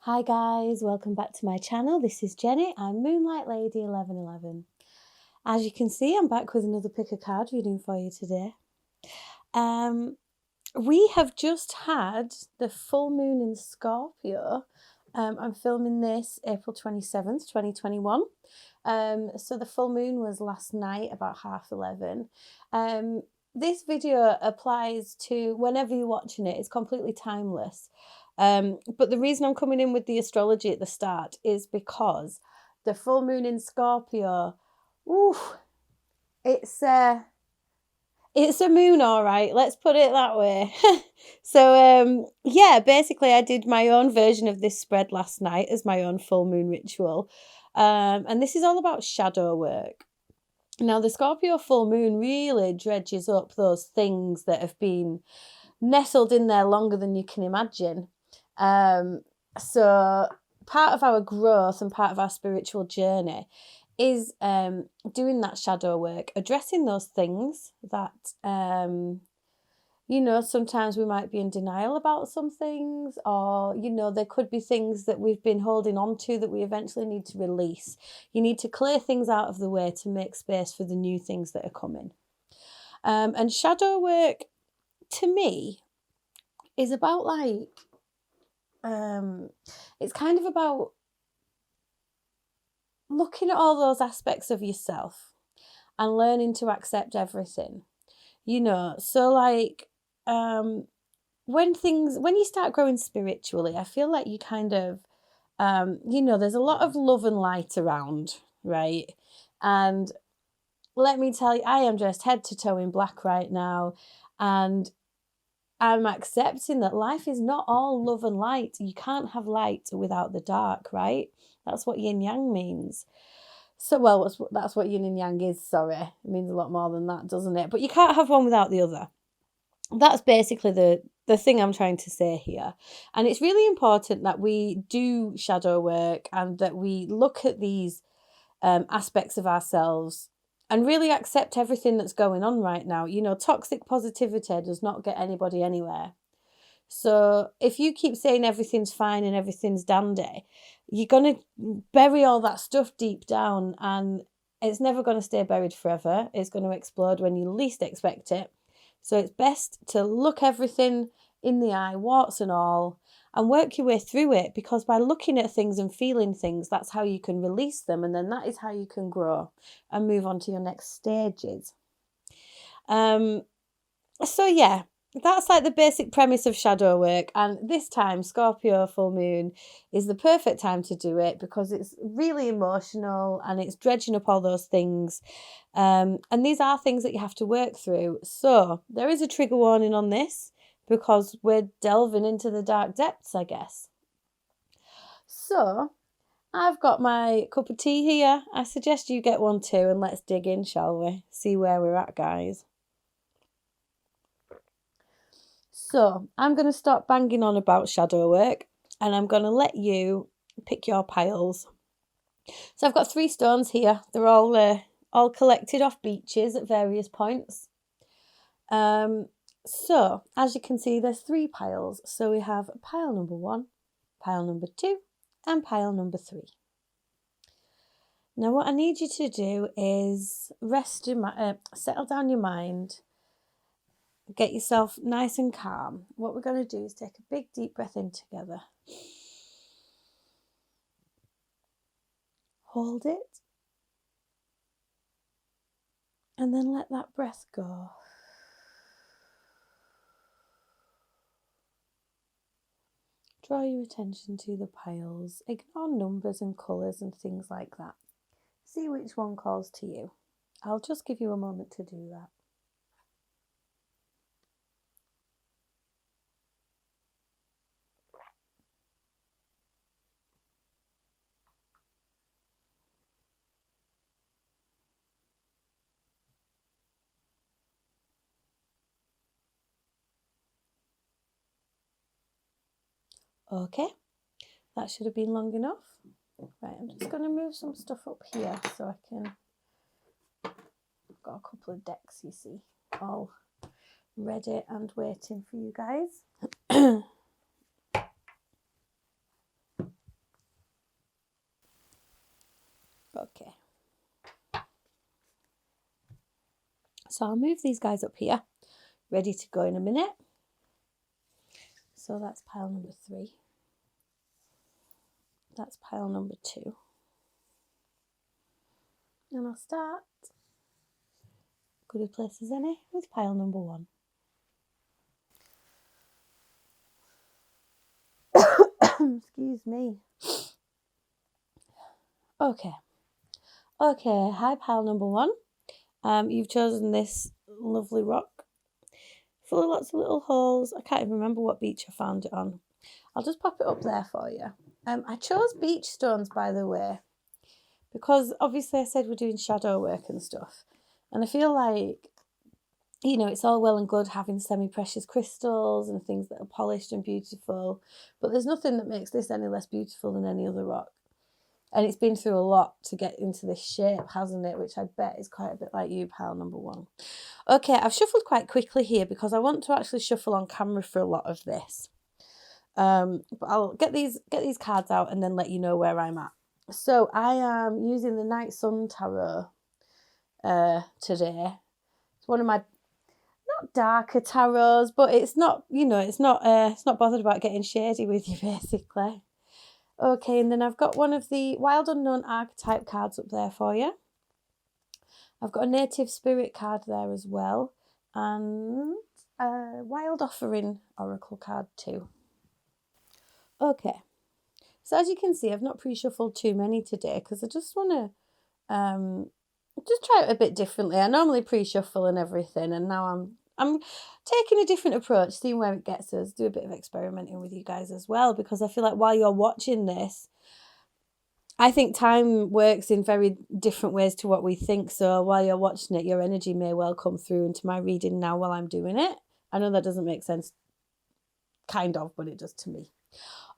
Hi guys, welcome back to my channel. This is Jenny. I'm Moonlight Lady 1111. As you can see, I'm back with another pick a card reading for you today. We have just had the full moon in Scorpio. I'm filming this April 27th, 2021. So the full moon was last night about 11:30. This video applies to whenever you're watching it. It's completely timeless. But the reason I'm coming in with the astrology at the start is because the full moon in Scorpio, it's a moon, all right. Let's put it that way. So yeah, basically I did my own version of this spread last night as my own full moon ritual. And this is all about shadow work. Now, the Scorpio full moon really dredges up those things that have been nestled in there longer than you can imagine. So part of our growth and part of our spiritual journey is doing that shadow work, addressing those things that sometimes we might be in denial about some things, or there could be things that we've been holding on to that we eventually need to release. You need to clear things out of the way to make space for the new things that are coming. And shadow work, to me, is about it's kind of about looking at all those aspects of yourself and learning to accept everything. When you start growing spiritually, I feel like you kind of there's a lot of love and light around, right? And let me tell you, I am dressed head to toe in black right now, and I'm accepting that life is not all love and light. You can't have light without the dark, right? That's what yin yang means. So, well, that's what yin and yang is, sorry. It means a lot more than that, doesn't it? But you can't have one without the other. That's basically the thing I'm trying to say here. And it's really important that we do shadow work and that we look at these aspects of ourselves and really accept everything that's going on right now. Toxic positivity does not get anybody anywhere. So if you keep saying everything's fine and everything's dandy, you're going to bury all that stuff deep down, and it's never going to stay buried forever. It's going to explode when you least expect it. So it's best to look everything in the eye, warts and all, and work your way through it, because by looking at things and feeling things, that's how you can release them, and then that is how you can grow and move on to your next stages. So yeah, that's like the basic premise of shadow work, and this time Scorpio full moon is the perfect time to do it because it's really emotional and it's dredging up all those things, and these are things that you have to work through. So there is a trigger warning on this because we're delving into the dark depths, I guess. So I've got my cup of tea here. I suggest you get one too, and let's dig in, shall we? See where we're at, guys. So I'm going to stop banging on about shadow work, and I'm going to let you pick your piles. So I've got 3 stones here. They're all collected off beaches at various points. So as you can see, there's 3 piles. So we have pile number 1, pile number 2, and pile number 3. Now what I need you to do is settle down your mind. Get yourself nice and calm. What we're going to do is take a big deep breath in together. Hold it. And then let that breath go. Draw your attention to the piles. Ignore numbers and colours and things like that. See which one calls to you. I'll just give you a moment to do that. Okay, that should have been long enough. Right, I'm just going to move some stuff up here so I can... I've got a couple of decks, you see, all ready and waiting for you guys. So I'll move these guys up here, ready to go in a minute. So that's pile number 3. That's pile number 2. And I'll start, good a place as any, with pile number 1. Excuse me. Okay, hi pile number 1. You've chosen this lovely rock full of lots of little holes. I can't even remember what beach I found it on. I'll just pop it up there for you. I chose beach stones, by the way, because obviously I said we're doing shadow work and stuff. And I feel like, you know, it's all well and good having semi-precious crystals and things that are polished and beautiful, but there's nothing that makes this any less beautiful than any other rock. And it's been through a lot to get into this shape, hasn't it? Which I bet is quite a bit like you, pile number 1. Okay, I've shuffled quite quickly here because I want to actually shuffle on camera for a lot of this. But I'll get these cards out and then let you know where I'm at. So I am using the Night Sun Tarot today. It's one of my not darker tarots, but it's not, you know, it's not bothered about getting shady with you, basically. Okay, and then I've got one of the Wild Unknown Archetype cards up there for you. I've got a Native Spirit card there as well, and a Wild Offering Oracle card too. Okay, so as you can see, I've not pre-shuffled too many today because I just want to just try it a bit differently. I normally pre-shuffle and everything, and now I'm taking a different approach, seeing where it gets us, do a bit of experimenting with you guys as well, because I feel like while you're watching this, I think time works in very different ways to what we think. So while you're watching it, your energy may well come through into my reading now while I'm doing it. I know that doesn't make sense, kind of, but it does to me.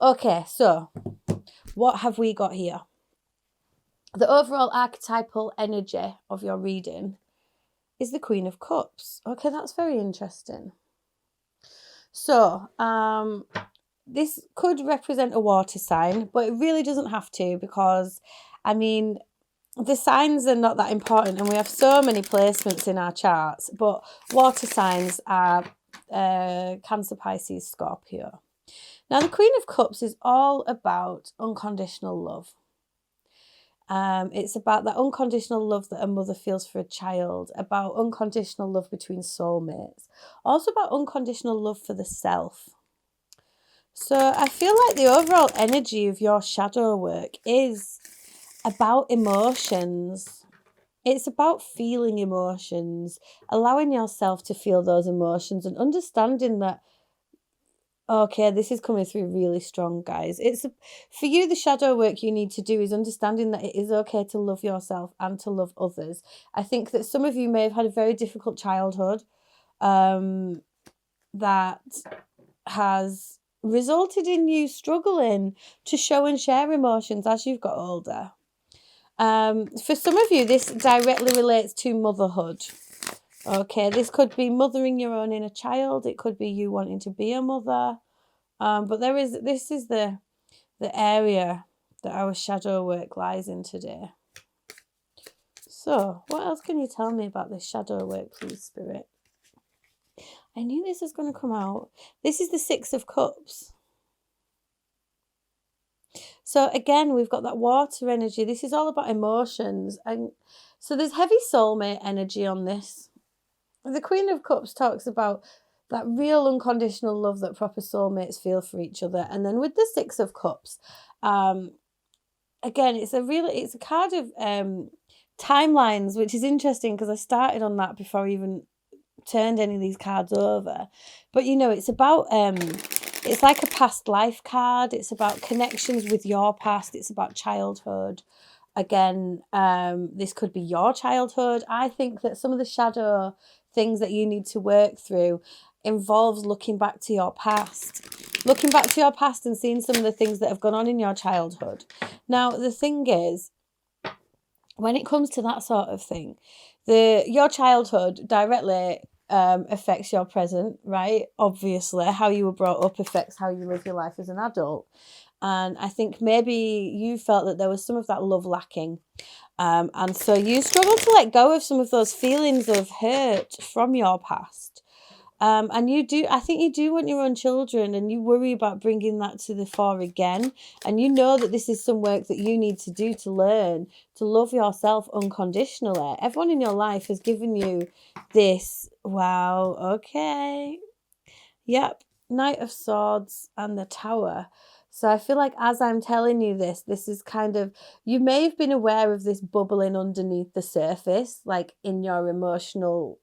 Okay, so what have we got here? The overall archetypal energy of your reading is the Queen of Cups. Okay, that's very interesting. So, this could represent a water sign, but it really doesn't have to, because, I mean, the signs are not that important, and we have so many placements in our charts, but water signs are Cancer, Pisces, Scorpio. Now, the Queen of Cups is all about unconditional love. It's about that unconditional love that a mother feels for a child, about unconditional love between soulmates, also about unconditional love for the self. So I feel like the overall energy of your shadow work is about emotions. It's about feeling emotions, allowing yourself to feel those emotions and understanding that, okay, this is coming through really strong, guys. For you, the shadow work you need to do is understanding that it is okay to love yourself and to love others. I think that some of you may have had a very difficult childhood that has resulted in you struggling to show and share emotions as you've got older. For some of you, this directly relates to motherhood. Okay, this could be mothering your own inner child. It could be you wanting to be a mother. But this is the area that our shadow work lies in today. So, what else can you tell me about this shadow work, please, Spirit? I knew this was going to come out. This is the Six of Cups. So again, we've got that water energy. This is all about emotions. And so there's heavy soulmate energy on this. The Queen of Cups talks about that real unconditional love that proper soulmates feel for each other. And then with the Six of Cups, again, it's a card of timelines, which is interesting because I started on that before I even turned any of these cards over. But, you know, it's about, it's like a past life card. It's about connections with your past. It's about childhood. Again, this could be your childhood. I think that some of the shadow things that you need to work through involves looking back to your past. Looking back to your past and seeing some of the things that have gone on in your childhood. Now, the thing is, when it comes to that sort of thing, your childhood directly affects your present, right? Obviously, how you were brought up affects how you live your life as an adult. And I think maybe you felt that there was some of that love lacking. And so you struggle to let go of some of those feelings of hurt from your past. And I think you do want your own children, and you worry about bringing that to the fore again. And you know that this is some work that you need to do to learn to love yourself unconditionally. Everyone in your life has given you this, wow, okay. Yep, Knight of Swords and the Tower. So I feel like as I'm telling you this is kind of, you may have been aware of this bubbling underneath the surface, like in your emotional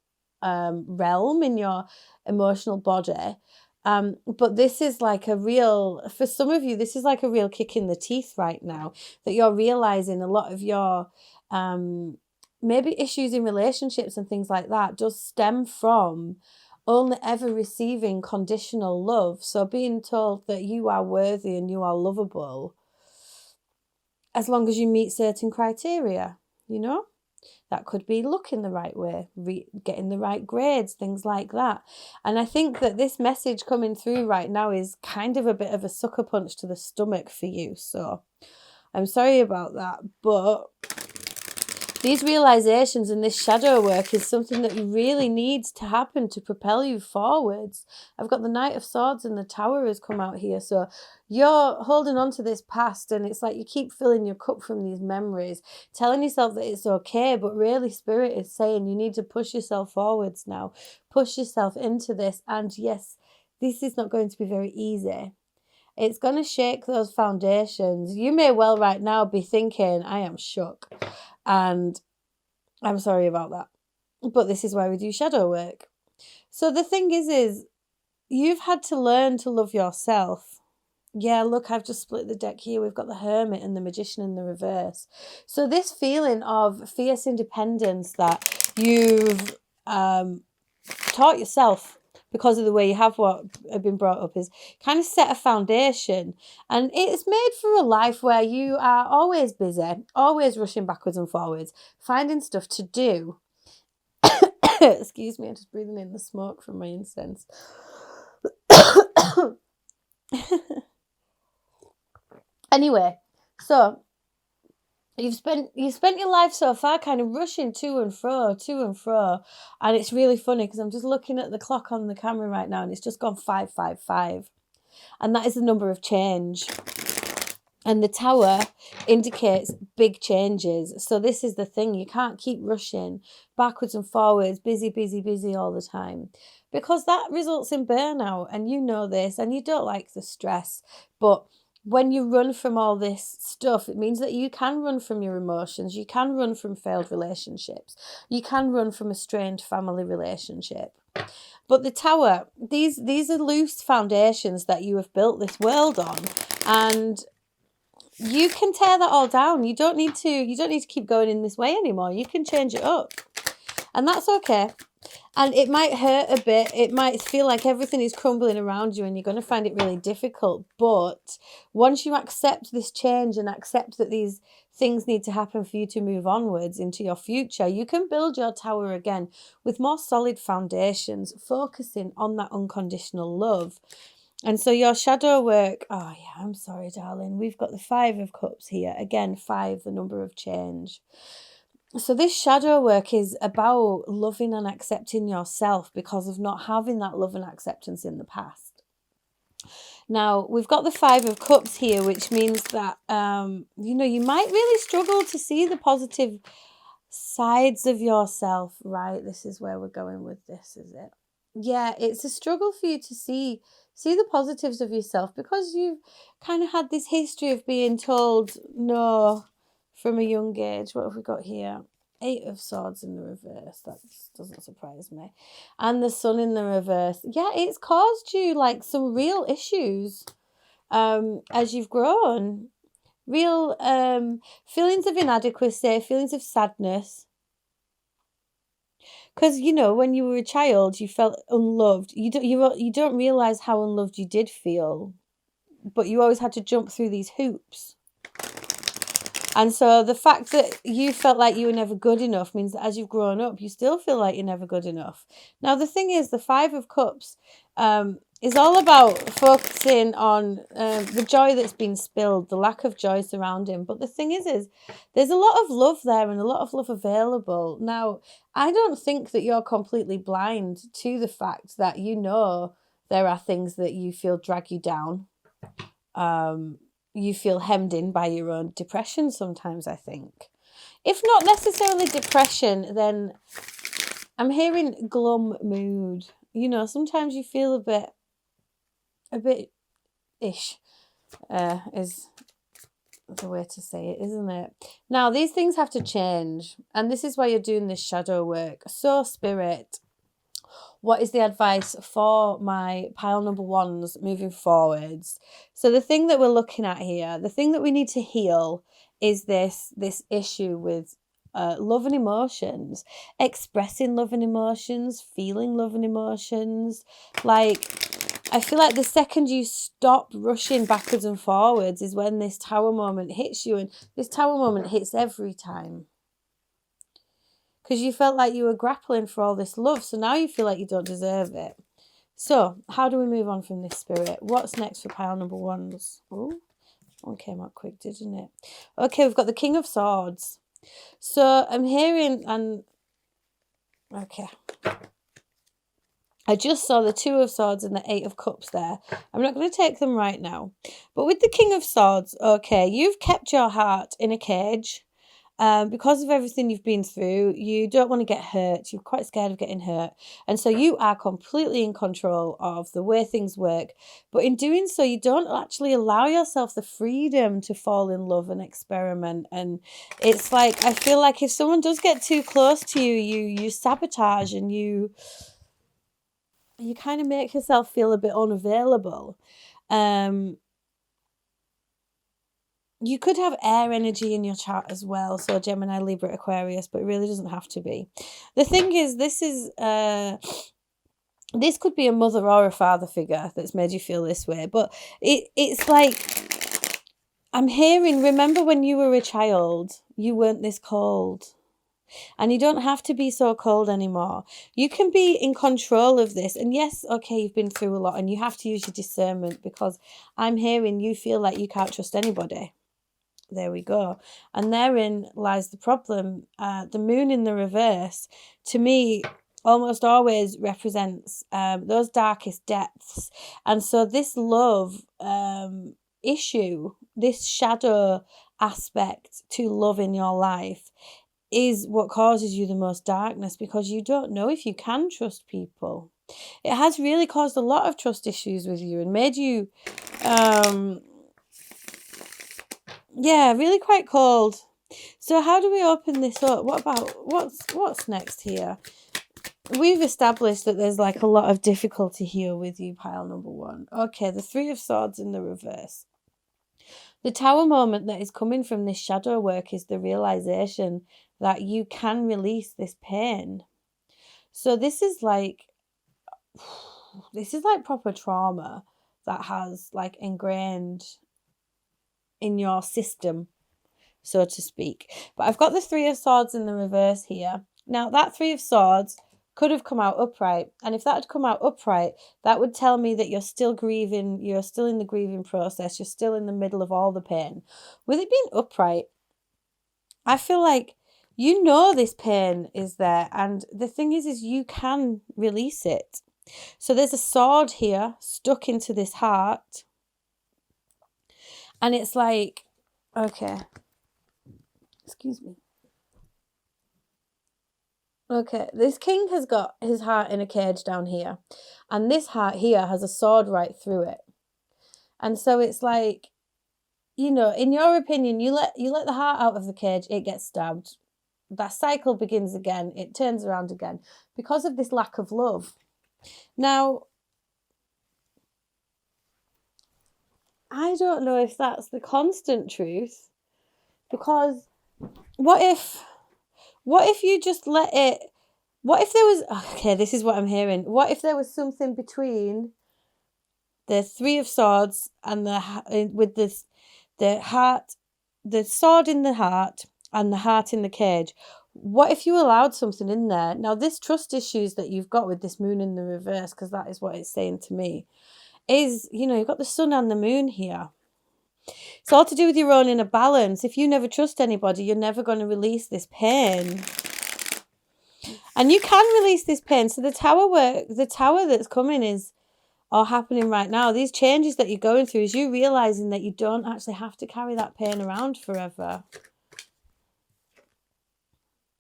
realm, in your emotional body. But this is like for some of you, this is like a real kick in the teeth right now, that you're realizing a lot of your maybe issues in relationships and things like that does stem from only ever receiving conditional love. So being told that you are worthy and you are lovable as long as you meet certain criteria, that could be looking the right way, getting the right grades, things like that. And I think that this message coming through right now is kind of a bit of a sucker punch to the stomach for you. So I'm sorry about that, but these realizations and this shadow work is something that really needs to happen to propel you forwards. I've got the Knight of Swords and the Tower has come out here. So you're holding on to this past, and it's like you keep filling your cup from these memories, telling yourself that it's okay, but really Spirit is saying you need to push yourself forwards now. Push yourself into this. And yes, this is not going to be very easy. It's going to shake those foundations. You may well right now be thinking, I am shook. And I'm sorry about that. But this is why we do shadow work. So the thing is you've had to learn to love yourself. Yeah, look, I've just split the deck here. We've got the Hermit and the Magician in the reverse. So this feeling of fierce independence that you've taught yourself because of the way you have been brought up is kind of set a foundation. And it's made for a life where you are always busy, always rushing backwards and forwards, finding stuff to do. Excuse me, I'm just breathing in the smoke from my incense. Anyway, so you've spent your life so far kind of rushing to and fro, and it's really funny because I'm just looking at the clock on the camera right now, and it's just gone 555, and that is the number of change. And the Tower indicates big changes. So this is the thing, you can't keep rushing backwards and forwards, busy all the time, because that results in burnout, and you know this, and you don't like the stress. But when you run from all this stuff, it means that you can run from your emotions. You can run from failed relationships. You can run from a strained family relationship. But the Tower, these are loose foundations that you have built this world on, and you can tear that all down. You don't need to keep going in this way anymore. You can change it up, and that's okay. And it might hurt a bit. It might feel like everything is crumbling around you and you're going to find it really difficult. But once you accept this change and accept that these things need to happen for you to move onwards into your future, you can build your tower again with more solid foundations, focusing on that unconditional love. And so your shadow work, oh yeah, I'm sorry, darling. We've got the 5 of Cups here. Again, 5, the number of change. So this shadow work is about loving and accepting yourself because of not having that love and acceptance in the past. Now, we've got the 5 of Cups here, which means that, you might really struggle to see the positive sides of yourself, right? This is where we're going with this, is it? Yeah, it's a struggle for you to see the positives of yourself because you've kind of had this history of being told no from a young age. What have we got here? 8 of Swords in the reverse. That doesn't surprise me. And the Sun in the reverse. Yeah, it's caused you like some real issues as you've grown. Real feelings of inadequacy, feelings of sadness. Because, when you were a child, you felt unloved. You don't realise how unloved you did feel. But you always had to jump through these hoops. And so the fact that you felt like you were never good enough means that as you've grown up, you still feel like you're never good enough. Now, the thing is, the 5 of Cups is all about focusing on the joy that's been spilled, the lack of joy surrounding. But the thing is there's a lot of love there and a lot of love available. Now, I don't think that you're completely blind to the fact that there are things that you feel drag you down. You feel hemmed in by your own depression sometimes, I think. If not necessarily depression, then I'm hearing glum mood. Sometimes you feel a bit ish, is the way to say it, isn't it? Now, these things have to change, and this is why you're doing this shadow work. So, Spirit, what is the advice for my pile number ones moving forwards? So the thing that we're looking at here, the thing that we need to heal is this issue with love and emotions, expressing love and emotions, feeling love and emotions. Like, I feel like the second you stop rushing backwards and forwards is when this tower moment hits you, and this tower moment hits every time. Because you felt like you were grappling for all this love, so now you feel like you don't deserve it. So, how do we move on from this, Spirit? What's next for pile number ones? Oh, one came out quick, didn't it? Okay, we've got the King of Swords. So, I'm hearing, okay. I just saw the Two of Swords and the Eight of Cups there. I'm not going to take them right now. But with the King of Swords, okay, you've kept your heart in a cage. Because of everything you've been through, you don't want to get hurt. You're quite scared of getting hurt. And so you are completely in control of the way things work. But in doing so, you don't actually allow yourself the freedom to fall in love and experiment. And it's like, I feel like if someone does get too close to you, you sabotage and you kind of make yourself feel a bit unavailable. You could have air energy in your chart as well, so Gemini, Libra, Aquarius, but it really doesn't have to be. The thing is, this could be a mother or a father figure that's made you feel this way, but it's like, I'm hearing, remember when you were a child, you weren't this cold. And you don't have to be so cold anymore. You can be in control of this. And yes, okay, you've been through a lot and you have to use your discernment, because I'm hearing you feel like you can't trust anybody. There we go. And therein lies the problem. The moon in the reverse, to me, almost always represents those darkest depths. And so this love issue, this shadow aspect to love in your life, is what causes you the most darkness, because you don't know if you can trust people. It has really caused a lot of trust issues with you and made you really quite cold. So how do we open this up? What's next here? We've established that there's like a lot of difficulty here with you, pile number one. Okay, the Three of Swords in the reverse. The tower moment that is coming from this shadow work is the realization that you can release this pain. So this is like proper trauma that has like ingrained in your system, so to speak. But I've got the Three of Swords in the reverse here. Now, that Three of Swords could have come out upright. And if that had come out upright, that would tell me that you're still grieving, you're still in the grieving process, you're still in the middle of all the pain. With it being upright, I feel like you know this pain is there. And the thing is you can release it. So there's a sword here stuck into this heart. And it's like, okay, excuse me. Okay, this king has got his heart in a cage down here. And this heart here has a sword right through it. And so it's like, in your opinion, you let the heart out of the cage, it gets stabbed. That cycle begins again. It turns around again because of this lack of love. Now, I don't know if that's the constant truth, because what if you just let it, what if there was, okay, this is what I'm hearing. What if there was something between the Three of Swords and the heart, the sword in the heart and the heart in the cage? What if you allowed something in there? Now, this trust issues that you've got with this moon in the reverse, because that is what it's saying to me, is, you've got the sun and the moon here. It's all to do with your own inner balance. If you never trust anybody, you're never going to release this pain. And you can release this pain. So the tower that's coming is, or happening right now, these changes that you're going through, is you realizing that you don't actually have to carry that pain around forever.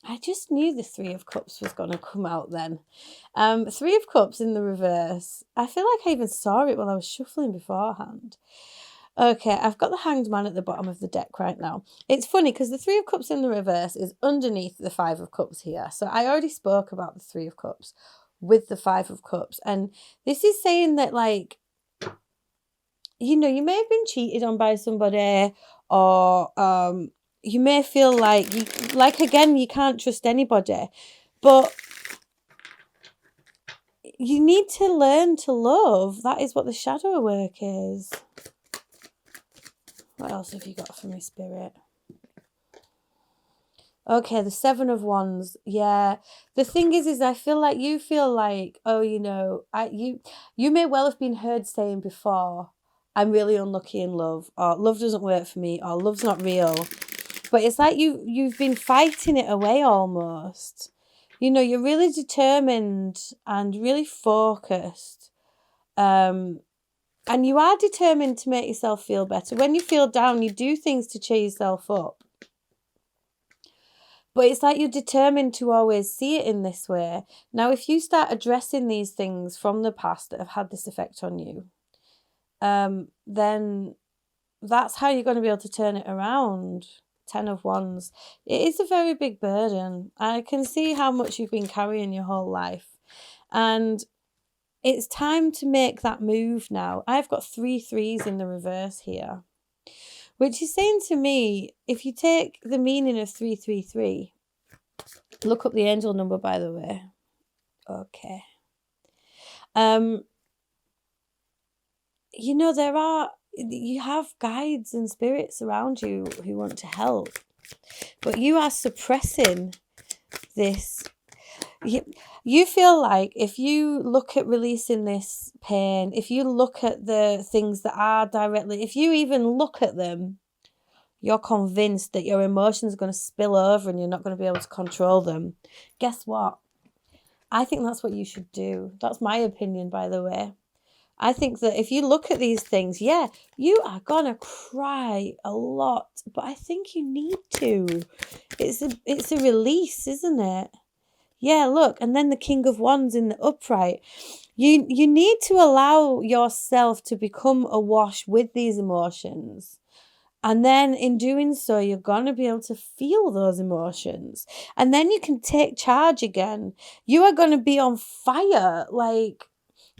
I just knew the Three of Cups was going to come out then. Three of Cups in the reverse. I feel like I even saw it while I was shuffling beforehand. Okay, I've got the Hanged Man at the bottom of the deck right now. It's funny because the Three of Cups in the reverse is underneath the Five of Cups here. So I already spoke about the Three of Cups with the Five of Cups. And this is saying that, like, you may have been cheated on by somebody, or you may feel like, again, you can't trust anybody. But you need to learn to love. That is what the shadow work is. What else have you got for me, Spirit? Okay, the Seven of Wands. Yeah. The thing is I feel like you feel like, oh, you may well have been heard saying before, I'm really unlucky in love, or love doesn't work for me, or love's not real. But it's like you've been fighting it away almost. You're really determined and really focused. And you are determined to make yourself feel better. When you feel down, you do things to cheer yourself up. But it's like you're determined to always see it in this way. Now, if you start addressing these things from the past that have had this effect on you, then that's how you're going to be able to turn it around. 10 of Wands. It is a very big burden. I can see how much you've been carrying your whole life. And it's time to make that move now. I've got 3 threes in the reverse here, which is saying to me, if you take the meaning of 333, look up the angel number, by the way. Okay. You have guides and spirits around you who want to help, but you are suppressing this. You feel like if you look at releasing this pain, if you look at the things that are directly, if you even look at them, you're convinced that your emotions are going to spill over and you're not going to be able to control them. Guess what? I think that's what you should do. That's my opinion, by the way. I think that if you look at these things, yeah, you are going to cry a lot, but I think you need to. It's a release, isn't it? Yeah, look, and then the King of Wands in the upright. You need to allow yourself to become awash with these emotions. And then in doing so, you're going to be able to feel those emotions. And then you can take charge again. You are going to be on fire, like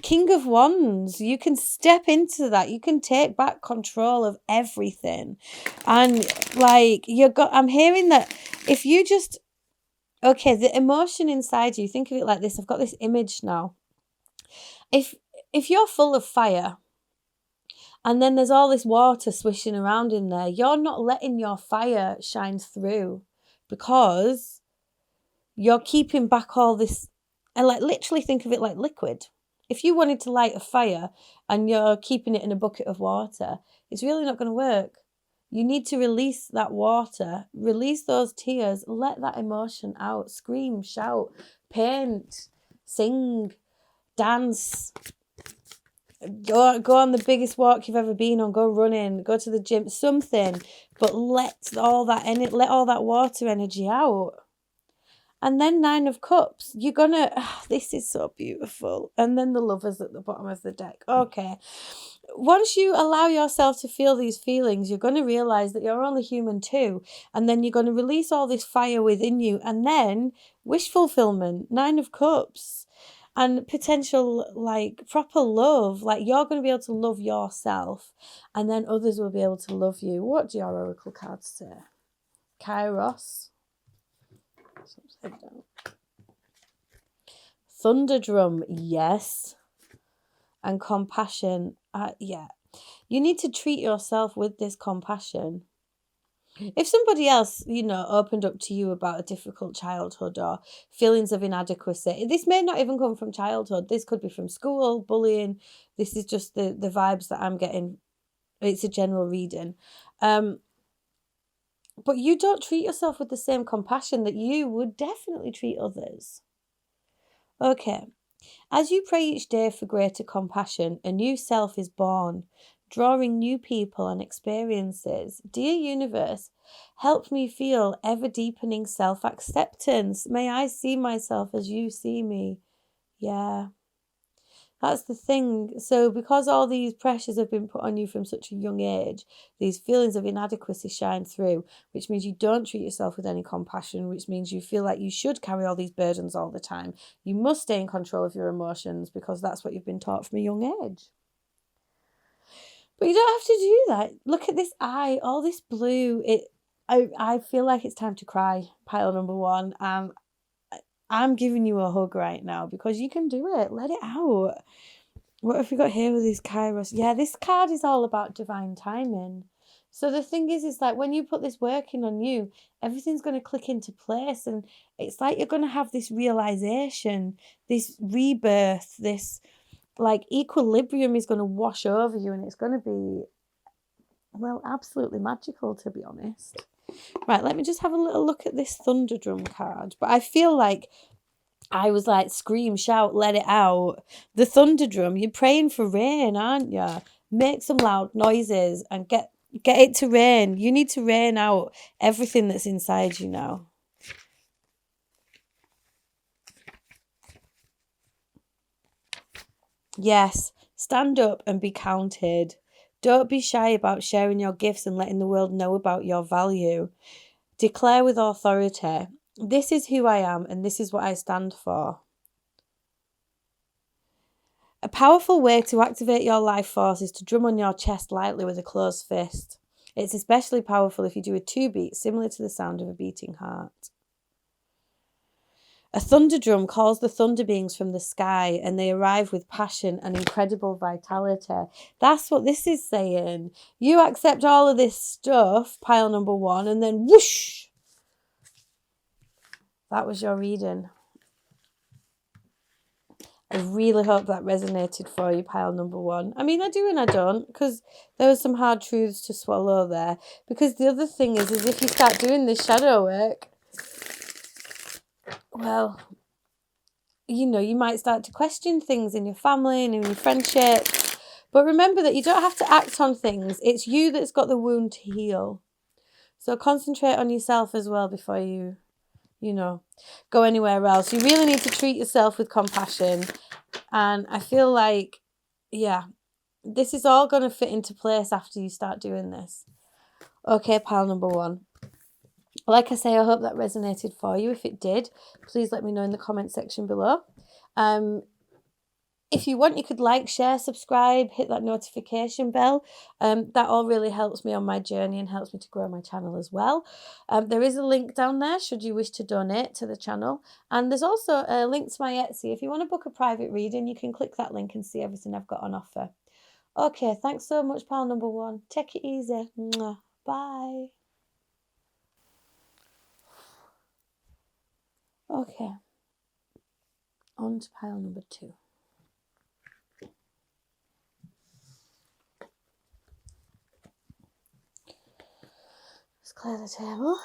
King of Wands. You can step into that. You can take back control of everything. And like I'm hearing that if you just, okay, the emotion inside you, think of it like this. I've got this image now. If you're full of fire, and then there's all this water swishing around in there, you're not letting your fire shine through because you're keeping back all this. And like literally think of it like liquid. If you wanted to light a fire and you're keeping it in a bucket of water, it's really not going to work. You need to release that water, release those tears, let that emotion out, scream, shout, paint, sing, dance. Go on the biggest walk you've ever been on, go running, go to the gym, something, but let all that water energy out. And then 9 of Cups, you're gonna, this is so beautiful. And then the Lovers at the bottom of the deck. Okay. Once you allow yourself to feel these feelings, you're going to realize that you're only human too. And then you're going to release all this fire within you. And then wish fulfillment, 9 of Cups. And potential, like, proper love. Like, you're going to be able to love yourself. And then others will be able to love you. What do your oracle cards say? Kairos. Upside down. Thunderdrum, yes. And compassion, yeah. You need to treat yourself with this compassion. If somebody else, opened up to you about a difficult childhood or feelings of inadequacy, this may not even come from childhood. This could be from school, bullying. This is just the vibes that I'm getting. It's a general reading. But you don't treat yourself with the same compassion that you would definitely treat others. Okay. As you pray each day for greater compassion, a new self is born, drawing new people and experiences. Dear universe, help me feel ever deepening self acceptance. May I see myself as you see me. Yeah. That's the thing. So, because all these pressures have been put on you from such a young age, these feelings of inadequacy shine through, which means you don't treat yourself with any compassion, which means you feel like you should carry all these burdens all the time. You must stay in control of your emotions because that's what you've been taught from a young age. But you don't have to do that. Look at this eye, all this blue. I feel like it's time to cry, pile number one. I'm giving you a hug right now because you can do it. Let it out. What have we got here with these Kairos? Yeah, this card is all about divine timing. So the thing is like when you put this work in on you, everything's going to click into place. And it's like you're going to have this realization, this rebirth, this like equilibrium is going to wash over you. And it's going to be, well, absolutely magical, to be honest. Right, let me just have a little look at this Thunderdrum card. But I feel like I was like, scream, shout, let it out. The Thunderdrum, you're praying for rain, aren't you? Make some loud noises and get it to rain. You need to rain out everything that's inside you now. Yes, stand up and be counted. Don't be shy about sharing your gifts and letting the world know about your value. Declare with authority, this is who I am and this is what I stand for. A powerful way to activate your life force is to drum on your chest lightly with a closed fist. It's especially powerful if you do a 2-beat, similar to the sound of a beating heart. A thunder drum calls the thunder beings from the sky and they arrive with passion and incredible vitality. That's what this is saying. You accept all of this stuff, pile number one, and then whoosh! That was your reading. I really hope that resonated for you, pile number one. I mean, I do and I don't, because there were some hard truths to swallow there. Because the other thing is if you start doing this shadow work, well, you might start to question things in your family and in your friendships. But remember that you don't have to act on things. It's you that's got the wound to heal. So concentrate on yourself as well before you go anywhere else. You really need to treat yourself with compassion. And I feel like, yeah, this is all going to fit into place after you start doing this. Okay, pile number one. Like I say, I hope that resonated for you. If it did, please let me know in the comment section below. If you want, you could like, share, subscribe, hit that notification bell. That all really helps me on my journey and helps me to grow my channel as well. There is a link down there should you wish to donate to the channel. And there's also a link to my Etsy. If you want to book a private reading, you can click that link and see everything I've got on offer. Okay, thanks so much, pile number one. Take it easy. Mwah. Bye. Okay, on to pile number two. Let's clear the table.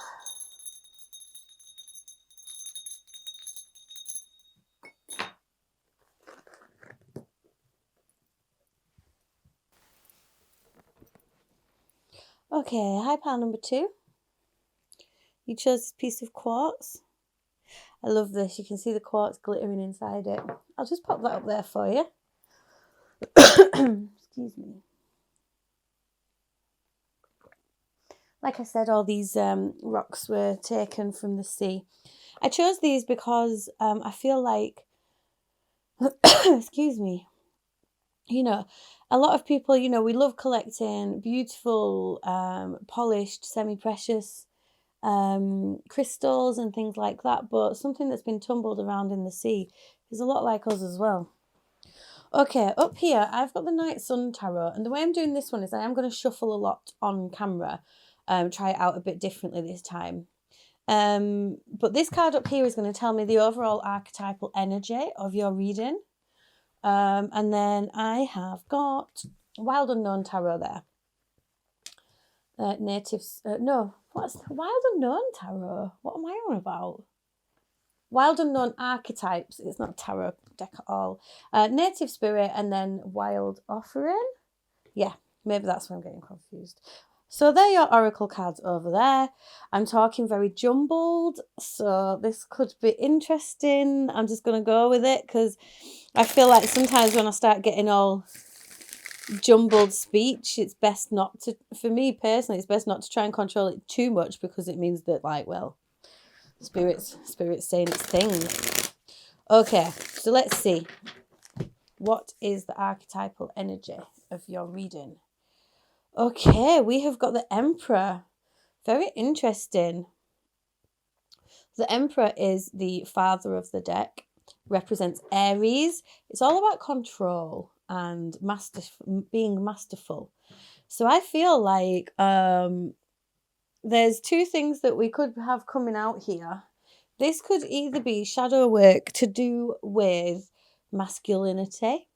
Okay, hi pile number two. You chose this piece of quartz. I love this. You can see the quartz glittering inside it. I'll just pop that up there for you. Excuse me. Like I said, all these rocks were taken from the sea. I chose these because I feel like, excuse me, a lot of people, we love collecting beautiful, polished, semi-precious crystals and things like that, but something that's been tumbled around in the sea is a lot like us as well. Okay, up here I've got the Night Sun Tarot, and the way I'm doing this one is I am going to shuffle a lot on camera. try it out a bit differently this time. But this card up here is going to tell me the overall archetypal energy of your reading. And then I have got Wild Unknown Tarot there. No, what's Wild Unknown Tarot? What am I on about? Wild Unknown Archetypes. It's not tarot deck at all. Native Spirit and then Wild Offering. Yeah, maybe that's why I'm getting confused. So they're your oracle cards over there. I'm talking very jumbled, so this could be interesting. I'm just going to go with it because I feel like sometimes when I start getting all jumbled speech, it's best not to, for me personally, it's best not to try and control it too much because it means that, like, well, Spirit's saying its thing. Okay, so let's see. What is the archetypal energy of your reading? Okay, we have got the Emperor. Very interesting. The Emperor is the father of the deck, represents Aries. It's all about control and being masterful. So I feel like there's two things that we could have coming out here. This could either be shadow work to do with masculinity,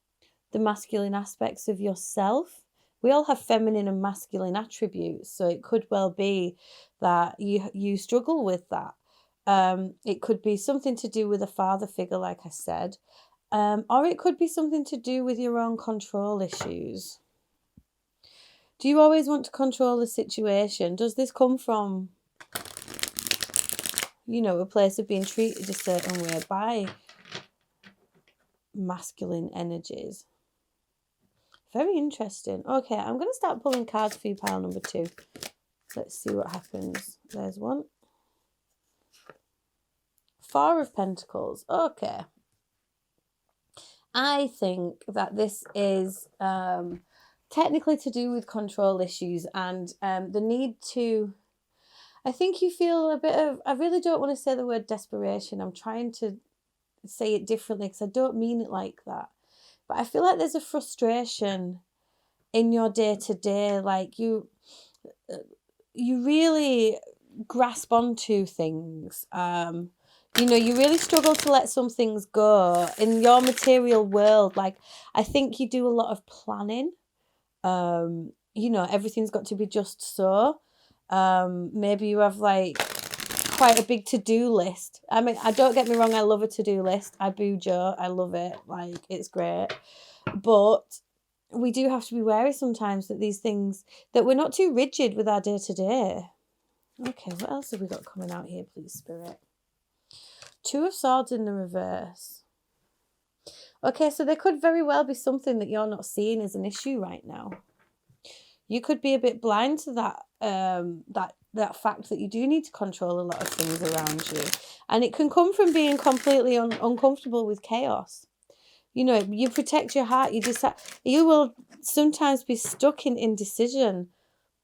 the masculine aspects of yourself. We all have feminine and masculine attributes, so it could well be that you struggle with that. It could be something to do with a father figure, like I said, or it could be something to do with your own control issues. Do you always want to control the situation? Does this come from, a place of being treated a certain way by masculine energies? Very interesting. Okay, I'm going to start pulling cards for you, pile number 2. Let's see what happens. There's one. 4 of Pentacles. Okay. I think that this is technically to do with control issues and the need to... I think you feel a bit of... I really don't want to say the word desperation. I'm trying to say it differently because I don't mean it like that. But I feel like there's a frustration in your day-to-day. Like you really grasp onto things. You really struggle to let some things go in your material world. Like, I think you do a lot of planning. Everything's got to be just so. Maybe you have like quite a big to-do list. I mean, don't get me wrong, I love a to-do list. I boo Joe. I love it. Like, it's great. But we do have to be wary sometimes that these things, that we're not too rigid with our day-to-day. Okay, what else have we got coming out here, please, Spirit? 2 of Swords in the reverse. Okay, so there could very well be something that you're not seeing as an issue right now. You could be a bit blind to that that fact that you do need to control a lot of things around you. And it can come from being completely uncomfortable with chaos. You protect your heart. You will sometimes be stuck in indecision.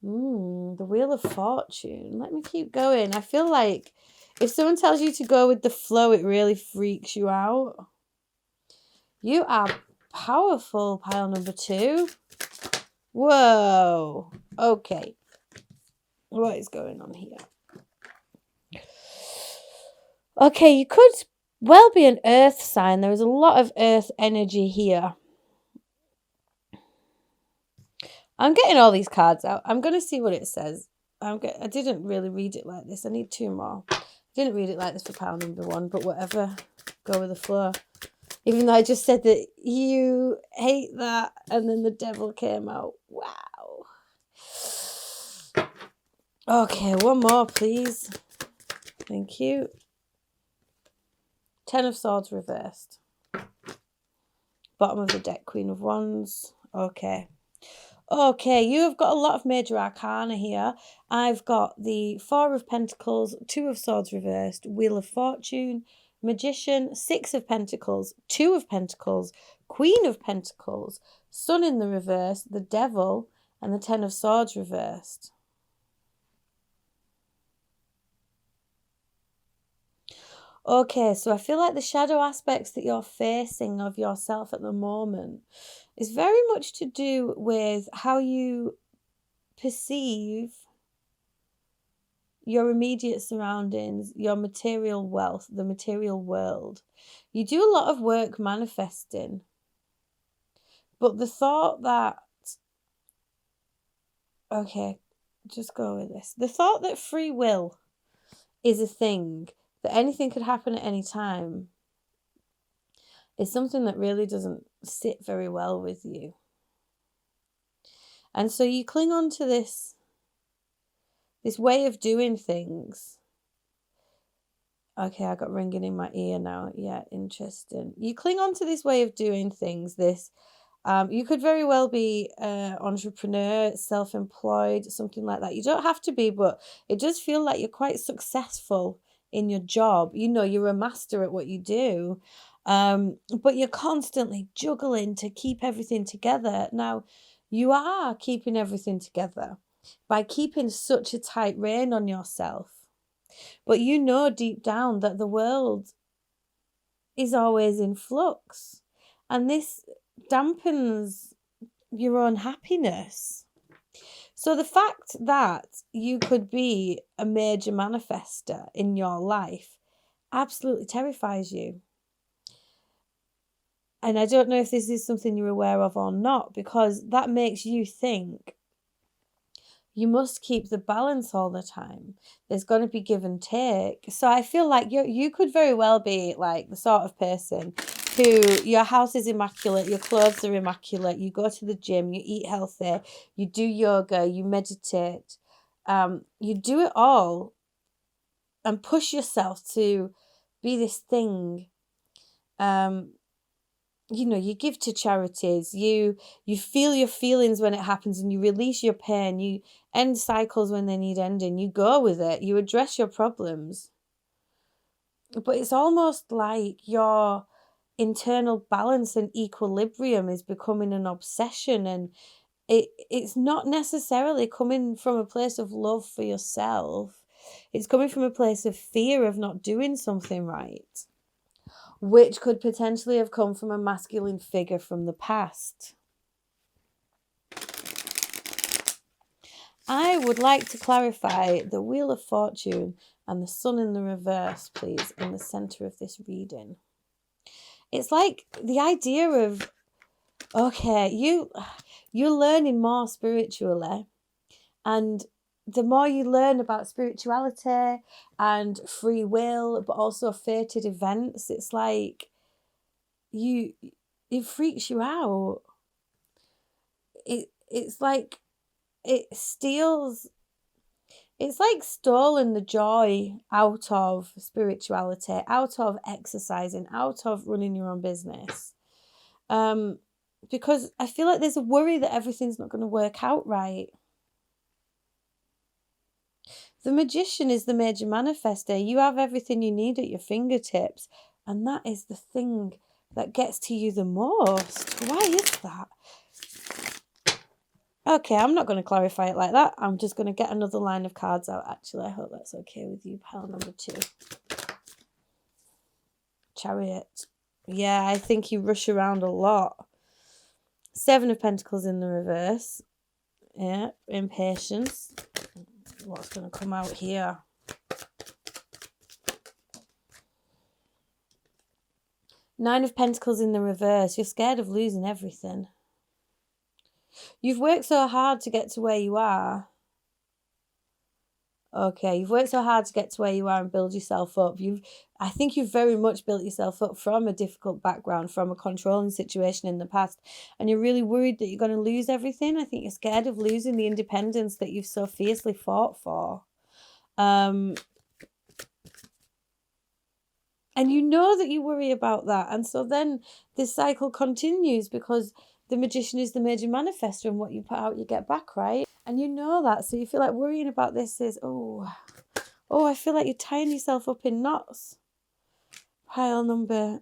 The Wheel of Fortune. Let me keep going. I feel like if someone tells you to go with the flow, it really freaks you out. You are powerful, pile number 2. Whoa. Okay. What is going on here? Okay, you could well be an earth sign. There is a lot of earth energy here. I'm getting all these cards out. I'm going to see what it says. I didn't really read it like this. I need 2 more. I didn't read it like this for pile number 1, but whatever. Go with the flow. Even though I just said that you hate that, and then the devil came out. Wow. Okay, 1 more, please. Thank you. 10 of Swords reversed. Bottom of the deck, Queen of Wands. Okay. Okay, you have got a lot of major arcana here. I've got the 4 of Pentacles, 2 of Swords reversed, Wheel of Fortune, Magician, 6 of Pentacles, 2 of Pentacles, Queen of Pentacles, Sun in the reverse, the Devil, and the 10 of Swords reversed. Okay, so I feel like the shadow aspects that you're facing of yourself at the moment is very much to do with how you perceive your immediate surroundings, your material wealth, the material world. You do a lot of work manifesting. But the thought that, okay, just go with this. The thought that free will is a thing, that anything could happen at any time, is something that really doesn't sit very well with you. And so you cling on to this way of doing things. Okay, I got ringing in my ear now. Yeah, interesting. You cling on to this way of doing things, you could very well be an entrepreneur, self-employed, something like that. You don't have to be, but it does feel like you're quite successful in your job. You know, you're a master at what you do, but you're constantly juggling to keep everything together. Now, you are keeping everything together by keeping such a tight rein on yourself. But you know deep down that the world is always in flux. And this dampens your own happiness. So the fact that you could be a major manifester in your life absolutely terrifies you. And I don't know if this is something you're aware of or not, because that makes you think you must keep the balance all the time. There's going to be give and take. So I feel like you could very well be like the sort of person who, your house is immaculate, your clothes are immaculate, you go to the gym, you eat healthy, you do yoga, you meditate, you do it all and push yourself to be this thing. You know, you give to charities, you feel your feelings when it happens and you release your pain, you end cycles when they need ending, you go with it, you address your problems. But it's almost like your internal balance and equilibrium is becoming an obsession, and it's not necessarily coming from a place of love for yourself. It's coming from a place of fear of not doing something right, which could potentially have come from a masculine figure from the past. I would like to clarify the Wheel of Fortune and the Sun in the reverse, please, in the centre of this reading. It's like the idea of, okay, you're learning more spiritually, and the more you learn about spirituality and free will, but also fated events, it's like it freaks you out. It's like it steals. It's like stolen the joy out of spirituality, out of exercising, out of running your own business. Because I feel like there's a worry that everything's not going to work out right. The Magician is the major manifester. You have everything you need at your fingertips, and that is the thing that gets to you the most. Why is that? Okay, I'm not going to clarify it like that. I'm just going to get another line of cards out, actually. I hope that's okay with you. Pile number 2. Chariot. Yeah, I think you rush around a lot. 7 of Pentacles in the reverse. Yeah, impatience. What's going to come out here? Nine of Pentacles in the reverse. You're scared of losing everything. You've worked so hard to get to where you are. Okay, you've worked so hard to get to where you are and build yourself up. I think you've very much built yourself up from a difficult background, from a controlling situation in the past, and you're really worried that you're going to lose everything. I think you're scared of losing the independence that you've so fiercely fought for. And you know that you worry about that, and so then this cycle continues because the Magician is the major manifester, and what you put out, you get back, right? And you know that, so you feel like worrying about this is, I feel like you're tying yourself up in knots. Pile number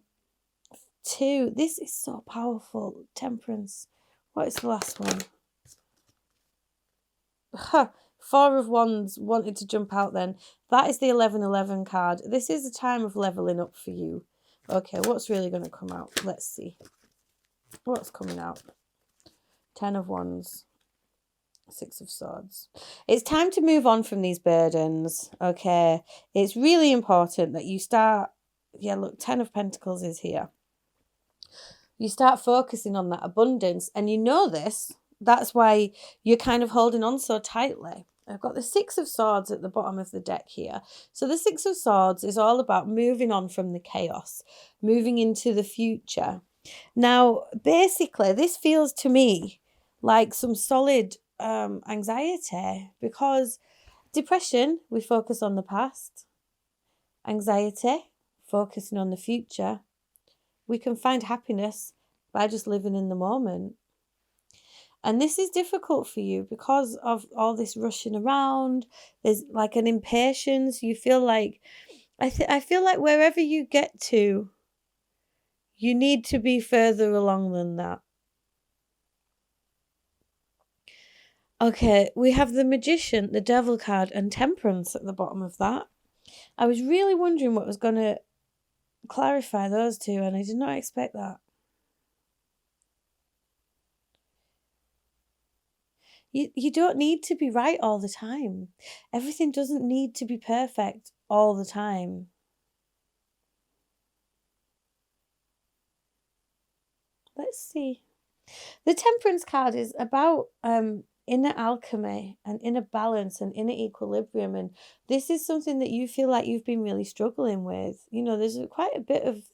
2. This is so powerful. Temperance. What is the last one? 4 of Wands wanted to jump out then. That is the 1111 card. This is a time of leveling up for you. Okay, what's really going to come out? Let's see. What's coming out? 10 of Wands. Six of Swords. It's time to move on from these burdens, okay? It's really important that you start, yeah, look, Ten of Pentacles is here. You start focusing on that abundance, and you know this. That's why you're kind of holding on so tightly. I've got the Six of Swords at the bottom of the deck here. So the Six of Swords is all about moving on from the chaos, moving into the future. Now, basically, this feels to me like some solid anxiety, because depression, we focus on the past. Anxiety, focusing on the future. We can find happiness by just living in the moment. And this is difficult for you because of all this rushing around. There's like an impatience. You feel like, I feel like wherever you get to, you need to be further along than that. Okay, we have the Magician, the Devil card, and Temperance at the bottom of that. I was really wondering what was going to clarify those two, and I did not expect that. You don't need to be right all the time. Everything doesn't need to be perfect all the time. Let's see. The Temperance card is about inner alchemy and inner balance and inner equilibrium, and this is something that you feel like you've been really struggling with. You know, there's quite a bit of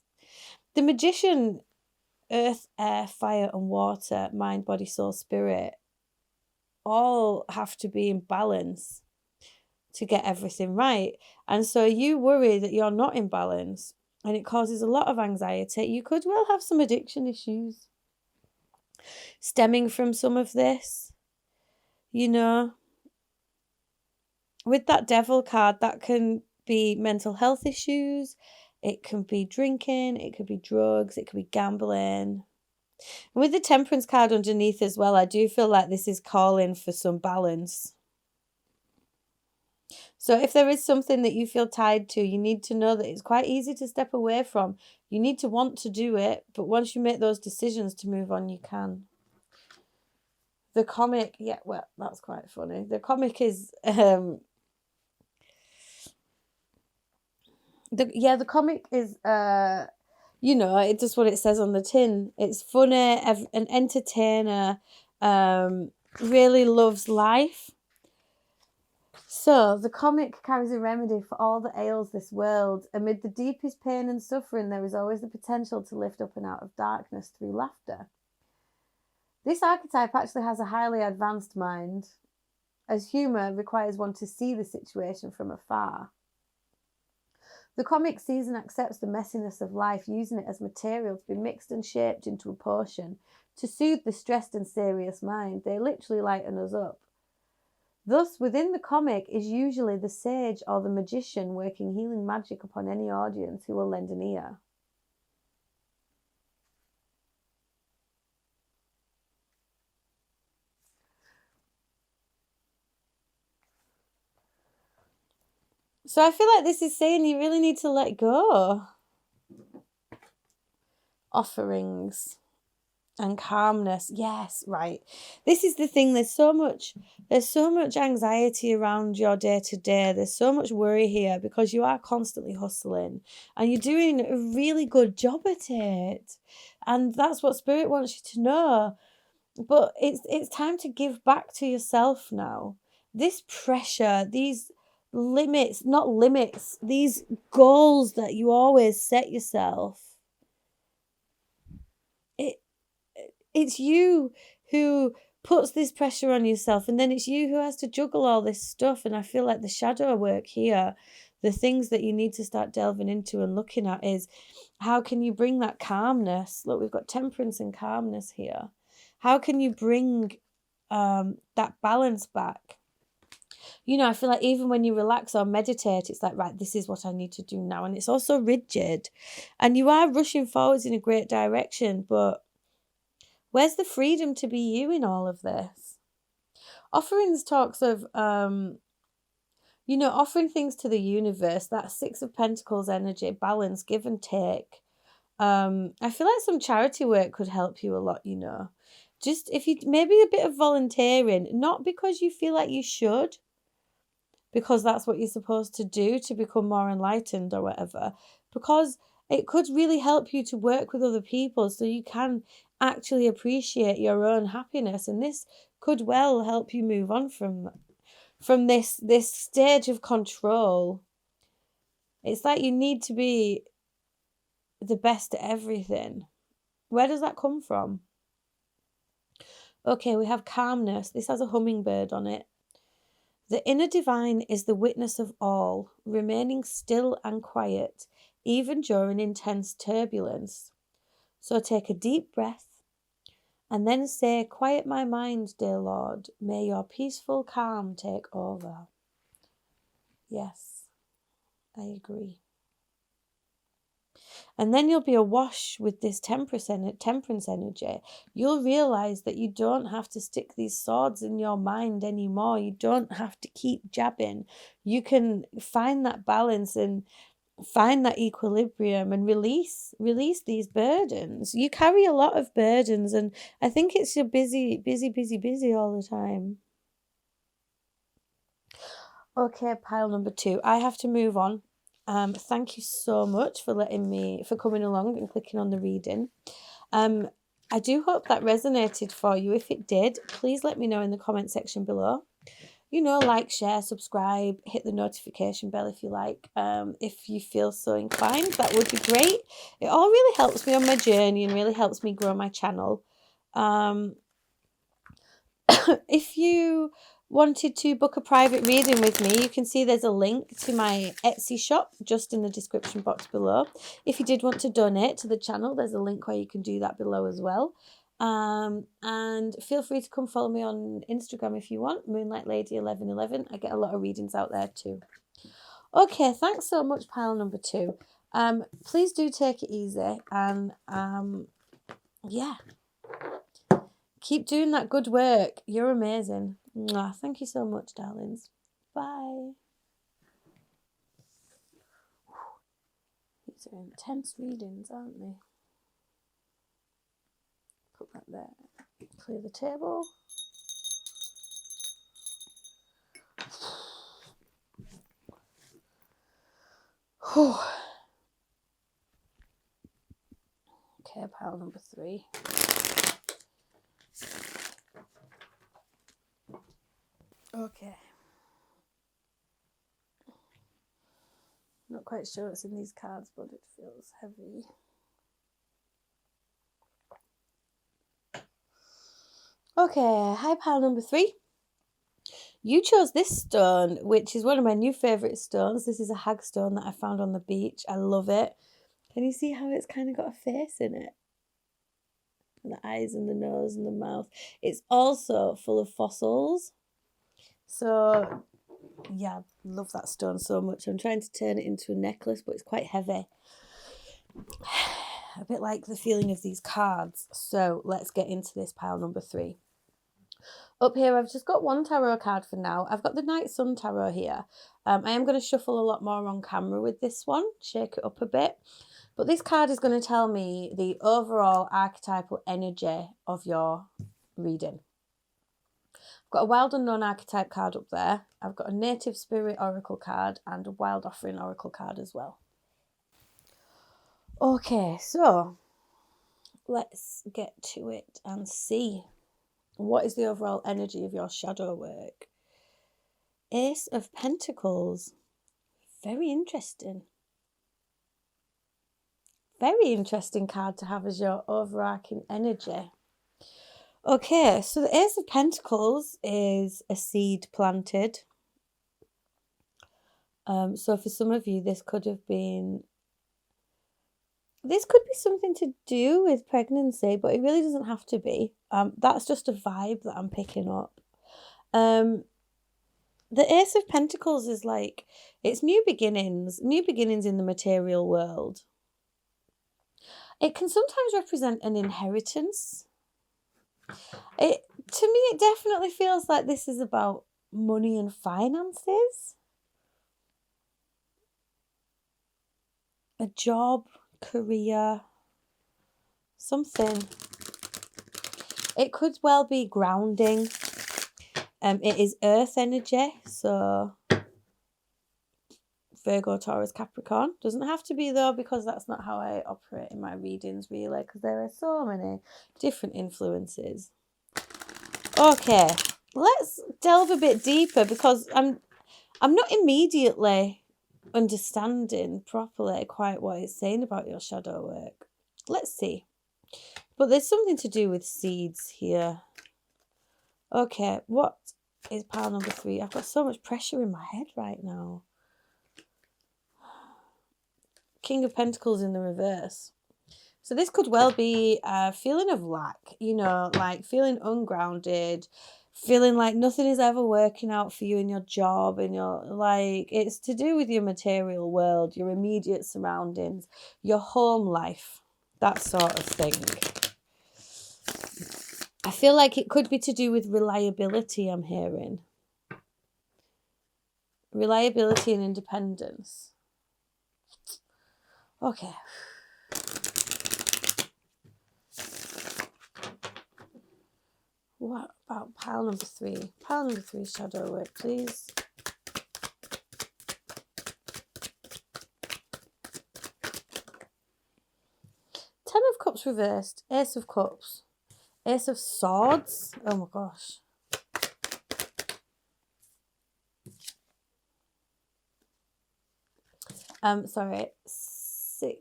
the Magician, earth, air, fire, and water, mind, body, soul, spirit, all have to be in balance to get everything right. And so you worry that you're not in balance, and it causes a lot of anxiety. You could well have some addiction issues stemming from some of this, you know. With that Devil card, that can be mental health issues, it can be drinking, it could be drugs, it could be gambling. And with the Temperance card underneath as well, I do feel like this is calling for some balance. So if there is something that you feel tied to, you need to know that it's quite easy to step away from. You need to want to do it, but once you make those decisions to move on, you can. The comic, yeah, well, that's quite funny. The comic is, the comic is, you know, it's just what it says on the tin. It's funny, an entertainer, really loves life. So the comic carries a remedy for all that ails this world. Amid the deepest pain and suffering, there is always the potential to lift up and out of darkness through laughter. This archetype actually has a highly advanced mind, as humour requires one to see the situation from afar. The comic sees and accepts the messiness of life, using it as material to be mixed and shaped into a potion to soothe the stressed and serious mind. They literally lighten us up. Thus, within the comic is usually the sage or the magician working healing magic upon any audience who will lend an ear. So I feel like this is saying you really need to let go. Offerings and calmness. Yes, right. This is the thing. There's so much anxiety around your day to day. There's so much worry here because you are constantly hustling and you're doing a really good job at it. And that's what Spirit wants you to know. But it's time to give back to yourself now. This pressure, these limits, not limits, these goals that you always set yourself. It's you who puts this pressure on yourself, and then it's you who has to juggle all this stuff. And I feel like the shadow work here, the things that you need to start delving into and looking at is how can you bring that calmness? Look, we've got temperance and calmness here. How can you bring that balance back? You know, I feel like even when you relax or meditate, it's like, right, this is what I need to do now. And it's also rigid. And you are rushing forwards in a great direction, but where's the freedom to be you in all of this? Offerings talks of, you know, offering things to the universe, that Six of Pentacles energy, balance, give and take. I feel like some charity work could help you a lot, you know. Just if you maybe a bit of volunteering, not because you feel like you should, because that's what you're supposed to do to become more enlightened or whatever, because it could really help you to work with other people so you can actually appreciate your own happiness, and this could well help you move on from this stage of control. It's like you need to be the best at everything. Where does that come from? Okay, we have calmness. This has a hummingbird on it. The inner divine is the witness of all, remaining still and quiet, even during intense turbulence. So take a deep breath and then say, "Quiet my mind, dear Lord. May your peaceful calm take over." Yes, I agree. And then you'll be awash with this temperance energy. You'll realize that you don't have to stick these swords in your mind anymore. You don't have to keep jabbing. You can find that balance and find that equilibrium and release these burdens. You carry a lot of burdens, and I think it's you're busy all the time. Okay, pile number 2. I have to move on. Thank you so much for coming along and clicking on the reading. I do hope that resonated for you. If it did, please let me know in the comment section below. Like, share, subscribe, hit the notification bell if you like. If you feel so inclined, that would be great. It all really helps me on my journey and really helps me grow my channel. If you wanted to book a private reading with me, you can see there's a link to my Etsy shop just in the description box below. If you did want to donate to the channel, there's a link where you can do that below as well. And feel free to come follow me on Instagram if you want, Moonlight Lady 1111. I get a lot of readings out there too. Okay, thanks so much, pile number 2. Please do take it easy, and yeah, keep doing that good work. You're amazing. Mwah. Thank you so much, darlings. Bye. These are intense readings, aren't they? Put that there. Clear the table. Okay, pile number 3. Okay. Not quite sure what's in these cards, but it feels heavy. Okay, hi, pile number 3. You chose this stone, which is one of my new favourite stones. This is a hagstone that I found on the beach. I love it. Can you see how it's kind of got a face in it? And the eyes and the nose and the mouth. It's also full of fossils. So, yeah, I love that stone so much. I'm trying to turn it into a necklace, but it's quite heavy. A bit like the feeling of these cards. So let's get into this pile number 3. Up here, I've just got one tarot card for now. I've got the Night Sun Tarot here. I am going to shuffle a lot more on camera with this one, shake it up a bit. But this card is going to tell me the overall archetypal energy of your reading. I've got a Wild Unknown Archetype card up there. I've got a Native Spirit Oracle card and a Wild Offering Oracle card as well. Okay, so let's get to it and see. What is the overall energy of your shadow work? Ace of Pentacles. Very interesting. Very interesting card to have as your overarching energy. Okay, so the Ace of Pentacles is a seed planted. So for some of you, this could be something to do with pregnancy, but it really doesn't have to be. That's just a vibe that I'm picking up. The Ace of Pentacles is like, it's new beginnings in the material world. It can sometimes represent an inheritance. To me, it definitely feels like this is about money and finances. A job, career, something. It could well be grounding. It is earth energy, so Virgo, Taurus, Capricorn. Doesn't have to be though, because that's not how I operate in my readings really, because there are so many different influences. Okay, let's delve a bit deeper, because I'm not immediately understanding properly quite what it's saying about your shadow work. Let's see. But there's something to do with seeds here. Okay, what is pile number 3? I've got so much pressure in my head right now. King of Pentacles in the reverse. So this could well be a feeling of lack, you know, like feeling ungrounded, feeling like nothing is ever working out for you in your job, and you're like, it's to do with your material world, your immediate surroundings, your home life, that sort of thing. I feel like it could be to do with reliability, I'm hearing. Reliability and independence. Okay. What about pile number 3? Pile number 3 shadow work, please. Ten of Cups reversed. Ace of Cups. Ace of Swords. Oh my gosh. Sorry.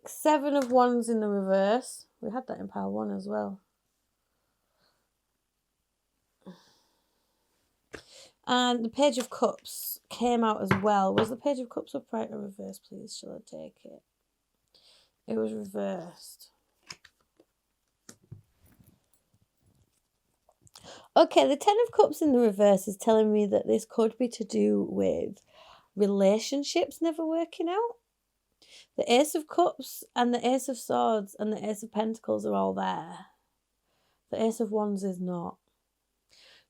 7 of Wands in the reverse. We had that in pile 1 as well. And the Page of Cups came out as well. Was the Page of Cups upright or reversed, please? Shall I take it? It was reversed. Okay, the Ten of Cups in the reverse is telling me that this could be to do with relationships never working out. The Ace of Cups and the Ace of Swords and the Ace of Pentacles are all there. The Ace of Wands is not.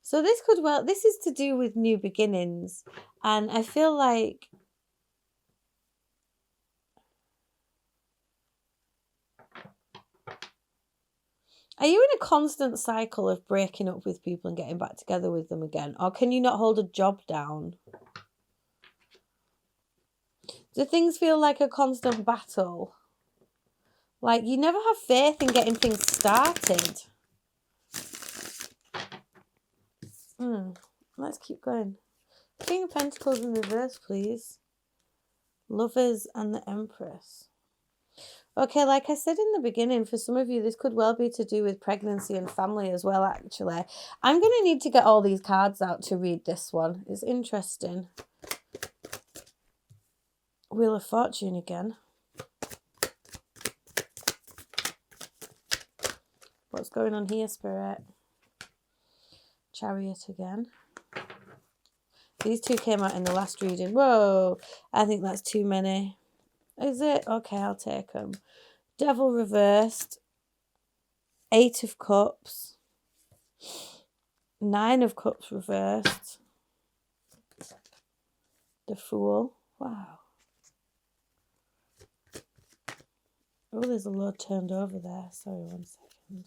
So this is to do with new beginnings. And I feel like are you in a constant cycle of breaking up with people and getting back together with them again? Or can you not hold a job down? Do things feel like a constant battle? Like you never have faith in getting things started. Let's keep going. King of Pentacles in reverse, please. Lovers and the Empress. Okay, like I said in the beginning, for some of you, this could well be to do with pregnancy and family as well, actually. I'm going to need to get all these cards out to read this one. It's interesting. Wheel of Fortune again. What's going on here, Spirit? Chariot again. These two came out in the last reading. Whoa, I think that's too many. Is it? Okay, I'll take them. Devil reversed. 8 of Cups. 9 of Cups reversed. The Fool. Wow. Oh, there's a load turned over there. Sorry, 1 second.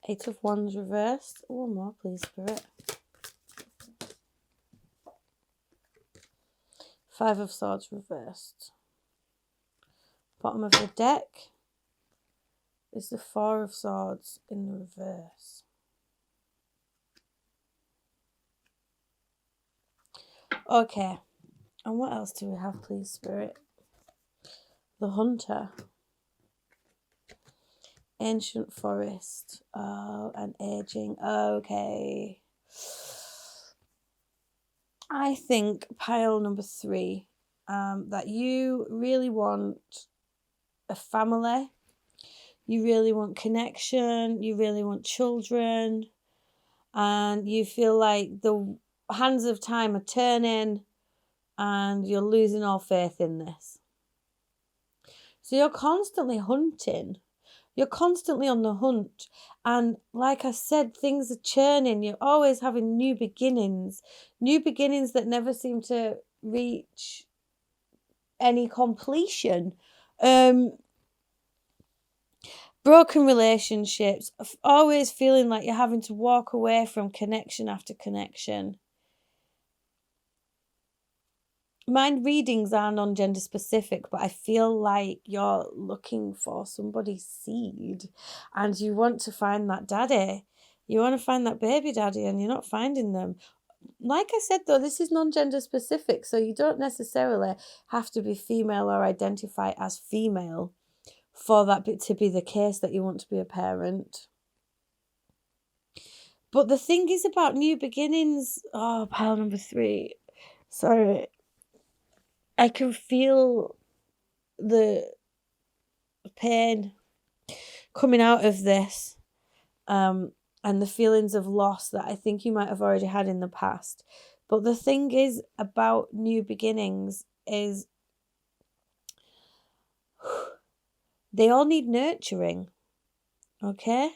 Eight of Wands reversed. One more, please, Spirit. 5 of Swords reversed. Bottom of the deck is the 4 of Swords in the reverse. Okay. And what else do we have, please, Spirit? The Hunter. Ancient Forest. Oh, and aging. Okay. I think pile number 3, that you really want a family. You really want connection. You really want children. And you feel like the hands of time are turning and you're losing all faith in this. So you're constantly hunting You're constantly on the hunt. And like I said, things are churning. You're always having new beginnings that never seem to reach any completion. Broken relationships, always feeling like you're having to walk away from connection after connection. Mind readings are non-gender specific, but I feel like you're looking for somebody's seed and you want to find that daddy. You want to find that baby daddy and you're not finding them. Like I said, though, this is non-gender specific, so you don't necessarily have to be female or identify as female for that to be the case that you want to be a parent. But the thing is about new beginnings, pile number 3. Sorry. I can feel the pain coming out of this, and the feelings of loss that I think you might have already had in the past. But the thing is about new beginnings is they all need nurturing, okay?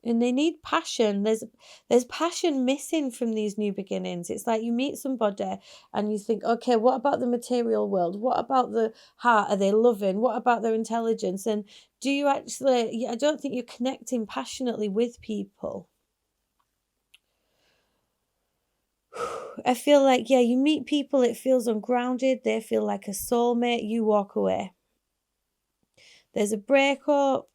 And they need passion. There's passion missing from these new beginnings. It's like you meet somebody and you think, okay, what about the material world? What about the heart? Are they loving? What about their intelligence? And do you actually, I don't think you're connecting passionately with people. I feel like, you meet people, it feels ungrounded. They feel like a soulmate. You walk away. There's a breakup.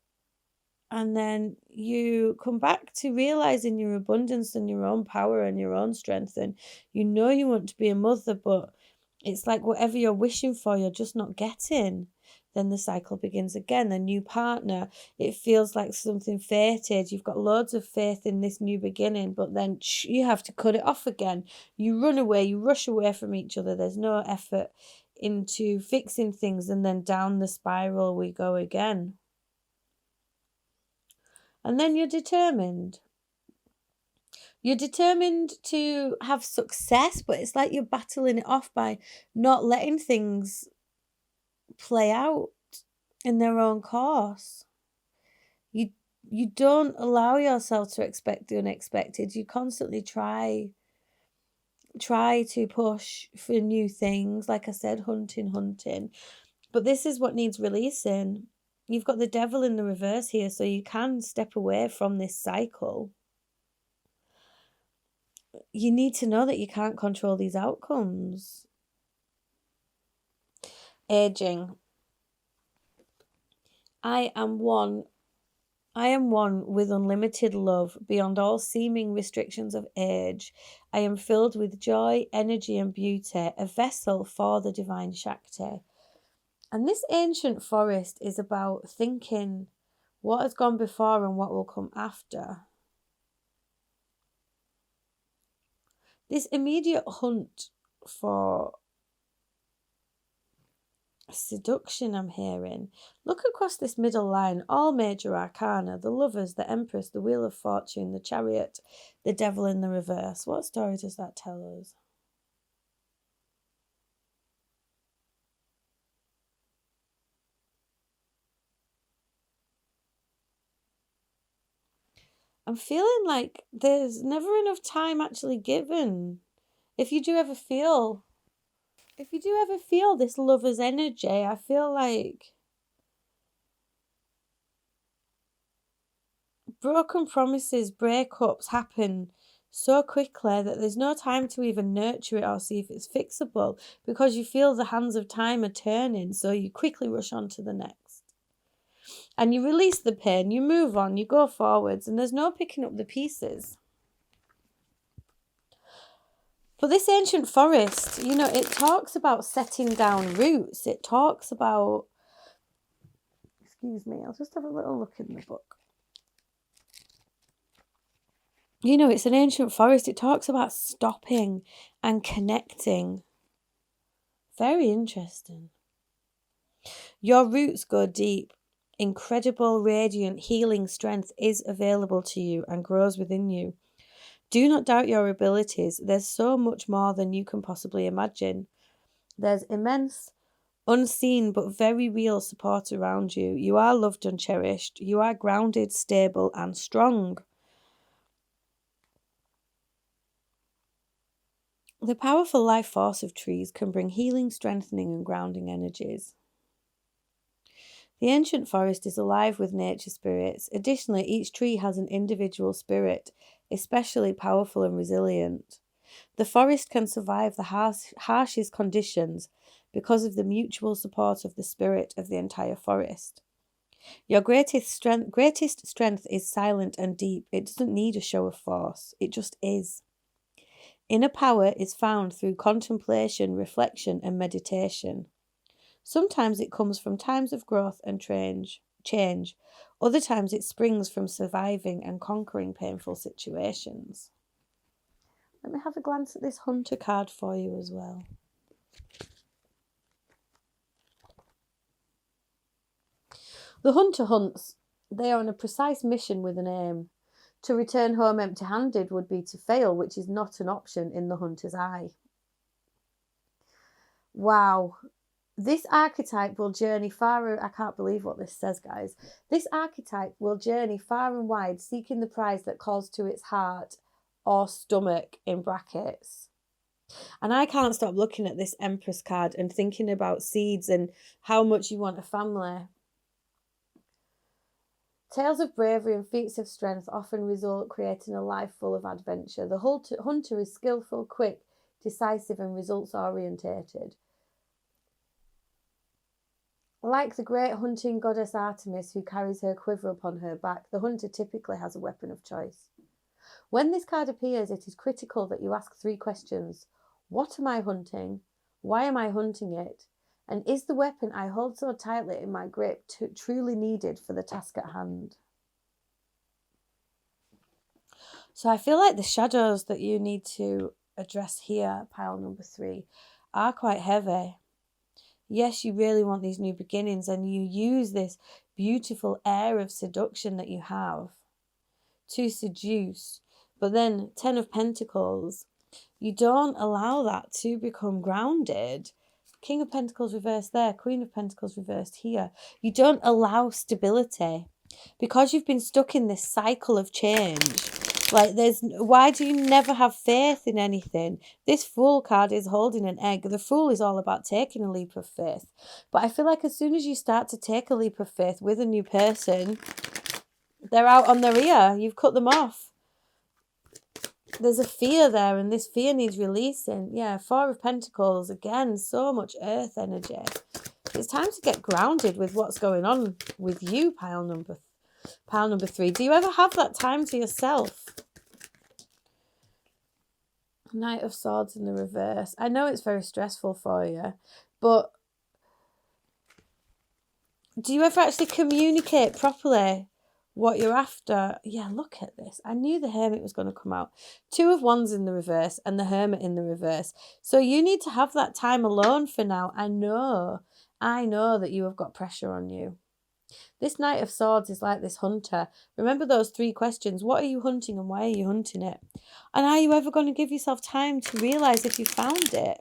And then you come back to realizing your abundance and your own power and your own strength. And you know you want to be a mother, but it's like whatever you're wishing for, you're just not getting. Then the cycle begins again. A new partner, it feels like something fated. You've got loads of faith in this new beginning, but then you have to cut it off again. You run away, you rush away from each other. There's no effort into fixing things. And then down the spiral we go again. And then you're determined. You're determined to have success, but it's like you're battling it off by not letting things play out in their own course. You don't allow yourself to expect the unexpected. You constantly try to push for new things. Like I said, hunting. But this is what needs releasing. You've got the devil in the reverse here, so you can step away from this cycle. You need to know that you can't control these outcomes. Aging. I am one with unlimited love beyond all seeming restrictions of age. I am filled with joy, energy, and beauty, a vessel for the divine Shakti. And this ancient forest is about thinking what has gone before and what will come after. This immediate hunt for seduction I'm hearing. Look across this middle line, all major arcana, the lovers, the empress, the wheel of fortune, the chariot, the devil in the reverse. What story does that tell us? I'm feeling like there's never enough time actually given. If you do ever feel this lover's energy, I feel like broken promises, breakups happen so quickly that there's no time to even nurture it or see if it's fixable, because you feel the hands of time are turning, so you quickly rush on to the next. And you release the pain, you move on, you go forwards, and there's no picking up the pieces. But this ancient forest, it talks about setting down roots. It talks about, excuse me, I'll just have a little look in the book. It's an ancient forest. It talks about stopping and connecting. Very interesting. Your roots go deep. Incredible, radiant, healing strength is available to you and grows within you. Do not doubt your abilities. There's so much more than you can possibly imagine. There's immense unseen but very real support around you. You are loved and cherished. You are grounded, stable, and strong. The powerful life force of trees can bring healing, strengthening, and grounding energies. The ancient forest is alive with nature spirits. Additionally, each tree has an individual spirit, especially powerful and resilient. The forest can survive the harshest conditions because of the mutual support of the spirit of the entire forest. Your greatest strength is silent and deep. It doesn't need a show of force. It just is. Inner power is found through contemplation, reflection, and meditation. Sometimes it comes from times of growth and change. Other times it springs from surviving and conquering painful situations. Let me have a glance at this hunter card for you as well. The hunter hunts. They are on a precise mission with an aim. To return home empty-handed would be to fail, which is not an option in the hunter's eye. Wow. This archetype will journey far. I can't believe what this says, guys. This archetype will journey far and wide, seeking the prize that calls to its heart or stomach, in brackets. And I can't stop looking at this Empress card and thinking about seeds and how much you want a family. Tales of bravery and feats of strength often result creating a life full of adventure. The hunter is skillful, quick, decisive, and results orientated. Like the great hunting goddess Artemis, who carries her quiver upon her back, the hunter typically has a weapon of choice. When this card appears, it is critical that you ask 3 questions. What am I hunting? Why am I hunting it? And is the weapon I hold so tightly in my grip truly needed for the task at hand? So I feel like the shadows that you need to address here, pile number 3, are quite heavy. Yes, you really want these new beginnings, and you use this beautiful air of seduction that you have to seduce. But then 10 of Pentacles, you don't allow that to become grounded. King of Pentacles reversed there, Queen of Pentacles reversed here. You don't allow stability because you've been stuck in this cycle of change. Like, why do you never have faith in anything? This Fool card is holding an egg. The Fool is all about taking a leap of faith. But I feel like as soon as you start to take a leap of faith with a new person, they're out on their ear. You've cut them off. There's a fear there, and this fear needs releasing. Yeah, 4 of Pentacles, again, so much earth energy. It's time to get grounded with what's going on with you, pile number 3. Do you ever have that time to yourself? Knight of Swords in the reverse. I know it's very stressful for you, but do you ever actually communicate properly what you're after? Yeah, look at this. I knew the Hermit was going to come out. 2 of Wands in the reverse and the Hermit in the reverse. So you need to have that time alone for now. I know that you have got pressure on you. This Knight of Swords is like this hunter. Remember those 3 questions. What are you hunting and why are you hunting it? And are you ever going to give yourself time to realise if you found it?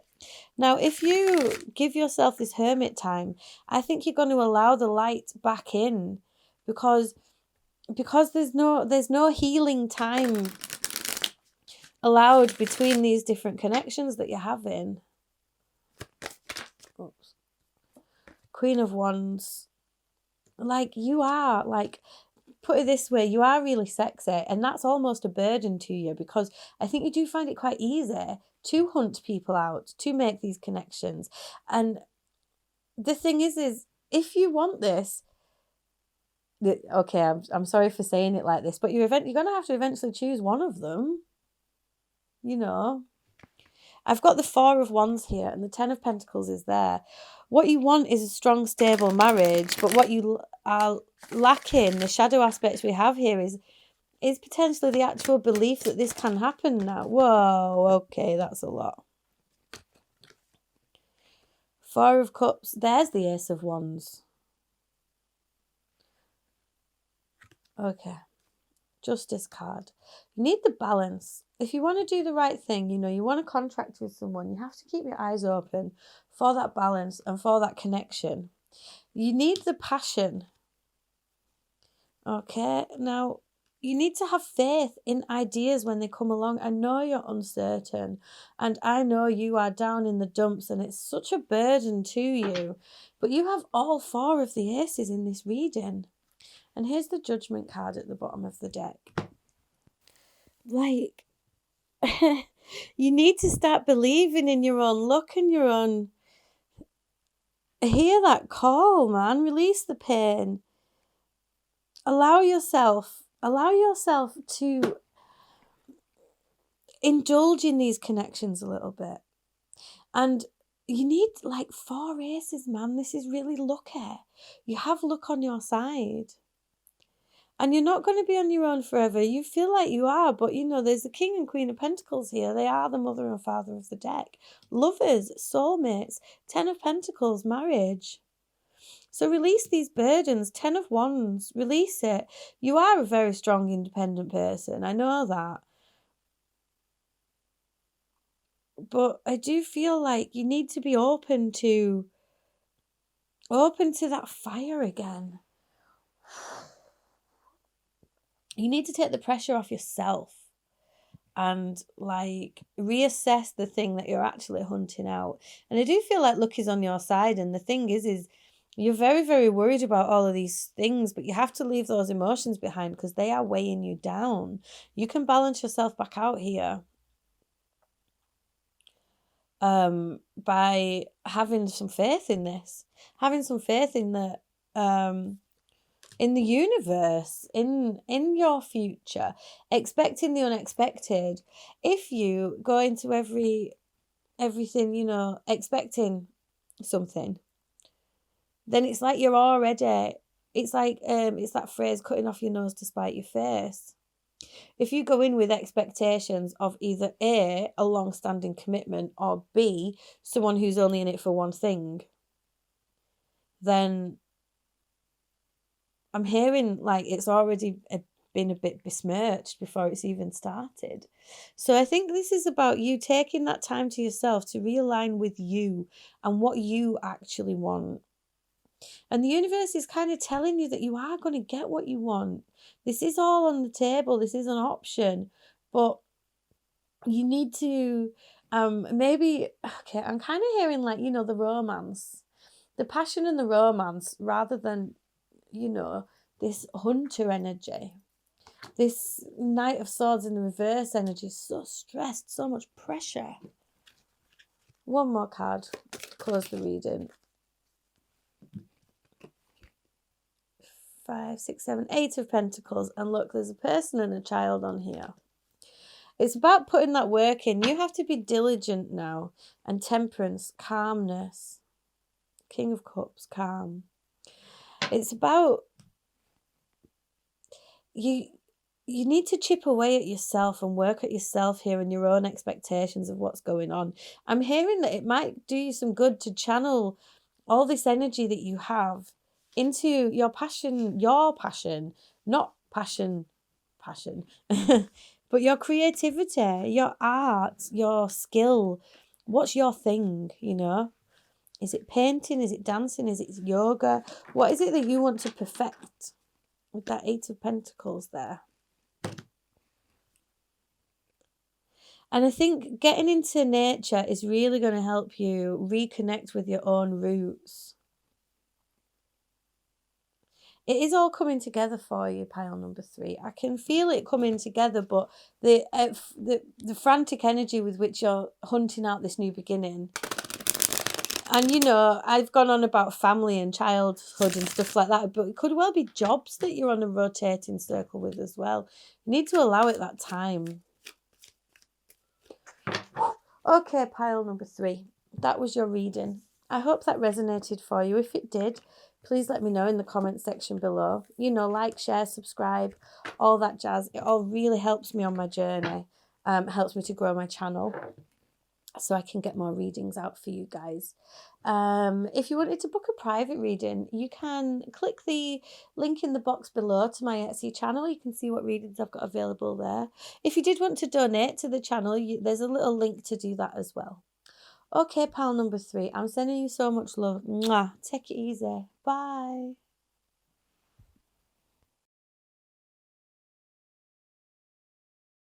Now, if you give yourself this Hermit time, I think you're going to allow the light back in because there's no healing time allowed between these different connections that you're having. Oops. Queen of Wands. Like, you are, like, put it this way, you are really sexy, and that's almost a burden to you because I think you do find it quite easy to hunt people out, to make these connections. And the thing is if you want this, okay, I'm sorry for saying it like this, but you're going to have to eventually choose one of them. You know, I've got the 4 of Wands here and the 10 of Pentacles is there. What you want is a strong, stable marriage, but what you are lacking, the shadow aspects we have here, is potentially the actual belief that this can happen now. Whoa, okay, that's a lot. 4 of Cups, there's the Ace of Wands. Okay, Justice card. You need the balance. if you want to do the right thing, you want to contract with someone, you have to keep your eyes open for that balance and for that connection. You need the passion. Okay, now you need to have faith in ideas when they come along. I know you're uncertain, and I know you are down in the dumps, and it's such a burden to you. But you have all 4 of the aces in this reading. And here's the Judgment card at the bottom of the deck. Like, you need to start believing in your own luck and your own. Hear that call, man. Release the pain. Allow yourself to indulge in these connections a little bit. And you need like 4 aces, man. This is really lucky. You have luck on your side. And you're not going to be on your own forever. You feel like you are, but there's the King and Queen of Pentacles here. They are the mother and father of the deck. Lovers, soulmates, 10 of Pentacles, marriage. So release these burdens. 10 of Wands, release it. You are a very strong, independent person. I know that. But I do feel like you need to be open to that fire again. You need to take the pressure off yourself and like reassess the thing that you're actually hunting out. And I do feel like luck is on your side. And the thing is you're very, very worried about all of these things, but you have to leave those emotions behind because they are weighing you down. You can balance yourself back out here by having some faith in this, having some faith in the universe, in your future, expecting the unexpected. If you go into everything, expecting something, then it's like you're already, it's like, it's that phrase, cutting off your nose to spite your face. If you go in with expectations of either A, a long-standing commitment, or B, someone who's only in it for one thing, then I'm hearing like it's already been a bit besmirched before it's even started. So I think this is about you taking that time to yourself to realign with you and what you actually want. And the universe is kind of telling you that you are going to get what you want. This is all on the table. This is an option. But you need to maybe, okay, I'm kind of hearing like, the romance, the passion and the romance rather than, this hunter energy. This Knight of Swords in the reverse energy is so stressed, so much pressure. One more card, close the reading. 5, 6, 7, 8 of Pentacles. And look, there's a person and a child on here. It's about putting that work in. You have to be diligent now. And Temperance, calmness. King of Cups, calm. It's about you need to chip away at yourself and work at yourself here and your own expectations of what's going on. I'm hearing that it might do you some good to channel all this energy that you have into your passion, not passion, but your creativity, your art, your skill. What's your thing, Is it painting? Is it dancing? Is it yoga? What is it that you want to perfect? With that 8 of Pentacles there. And I think getting into nature is really going to help you reconnect with your own roots. It is all coming together for you, pile number 3. I can feel it coming together, but the frantic energy with which you're hunting out this new beginning. And, I've gone on about family and childhood and stuff like that, but it could well be jobs that you're on a rotating circle with as well. You need to allow it that time. Okay, pile number 3. That was your reading. I hope that resonated for you. If it did, please let me know in the comment section below. Like, share, subscribe, all that jazz. It all really helps me on my journey. Helps me to grow my channel. so I can get more readings out for you guys. If you wanted to book a private reading, you can click the link in the box below to my Etsy channel. You can see what readings I've got available there. If you did want to donate to the channel, there's a little link to do that as well. Okay, pal number 3, I'm sending you so much love. Mwah. Take it easy. Bye.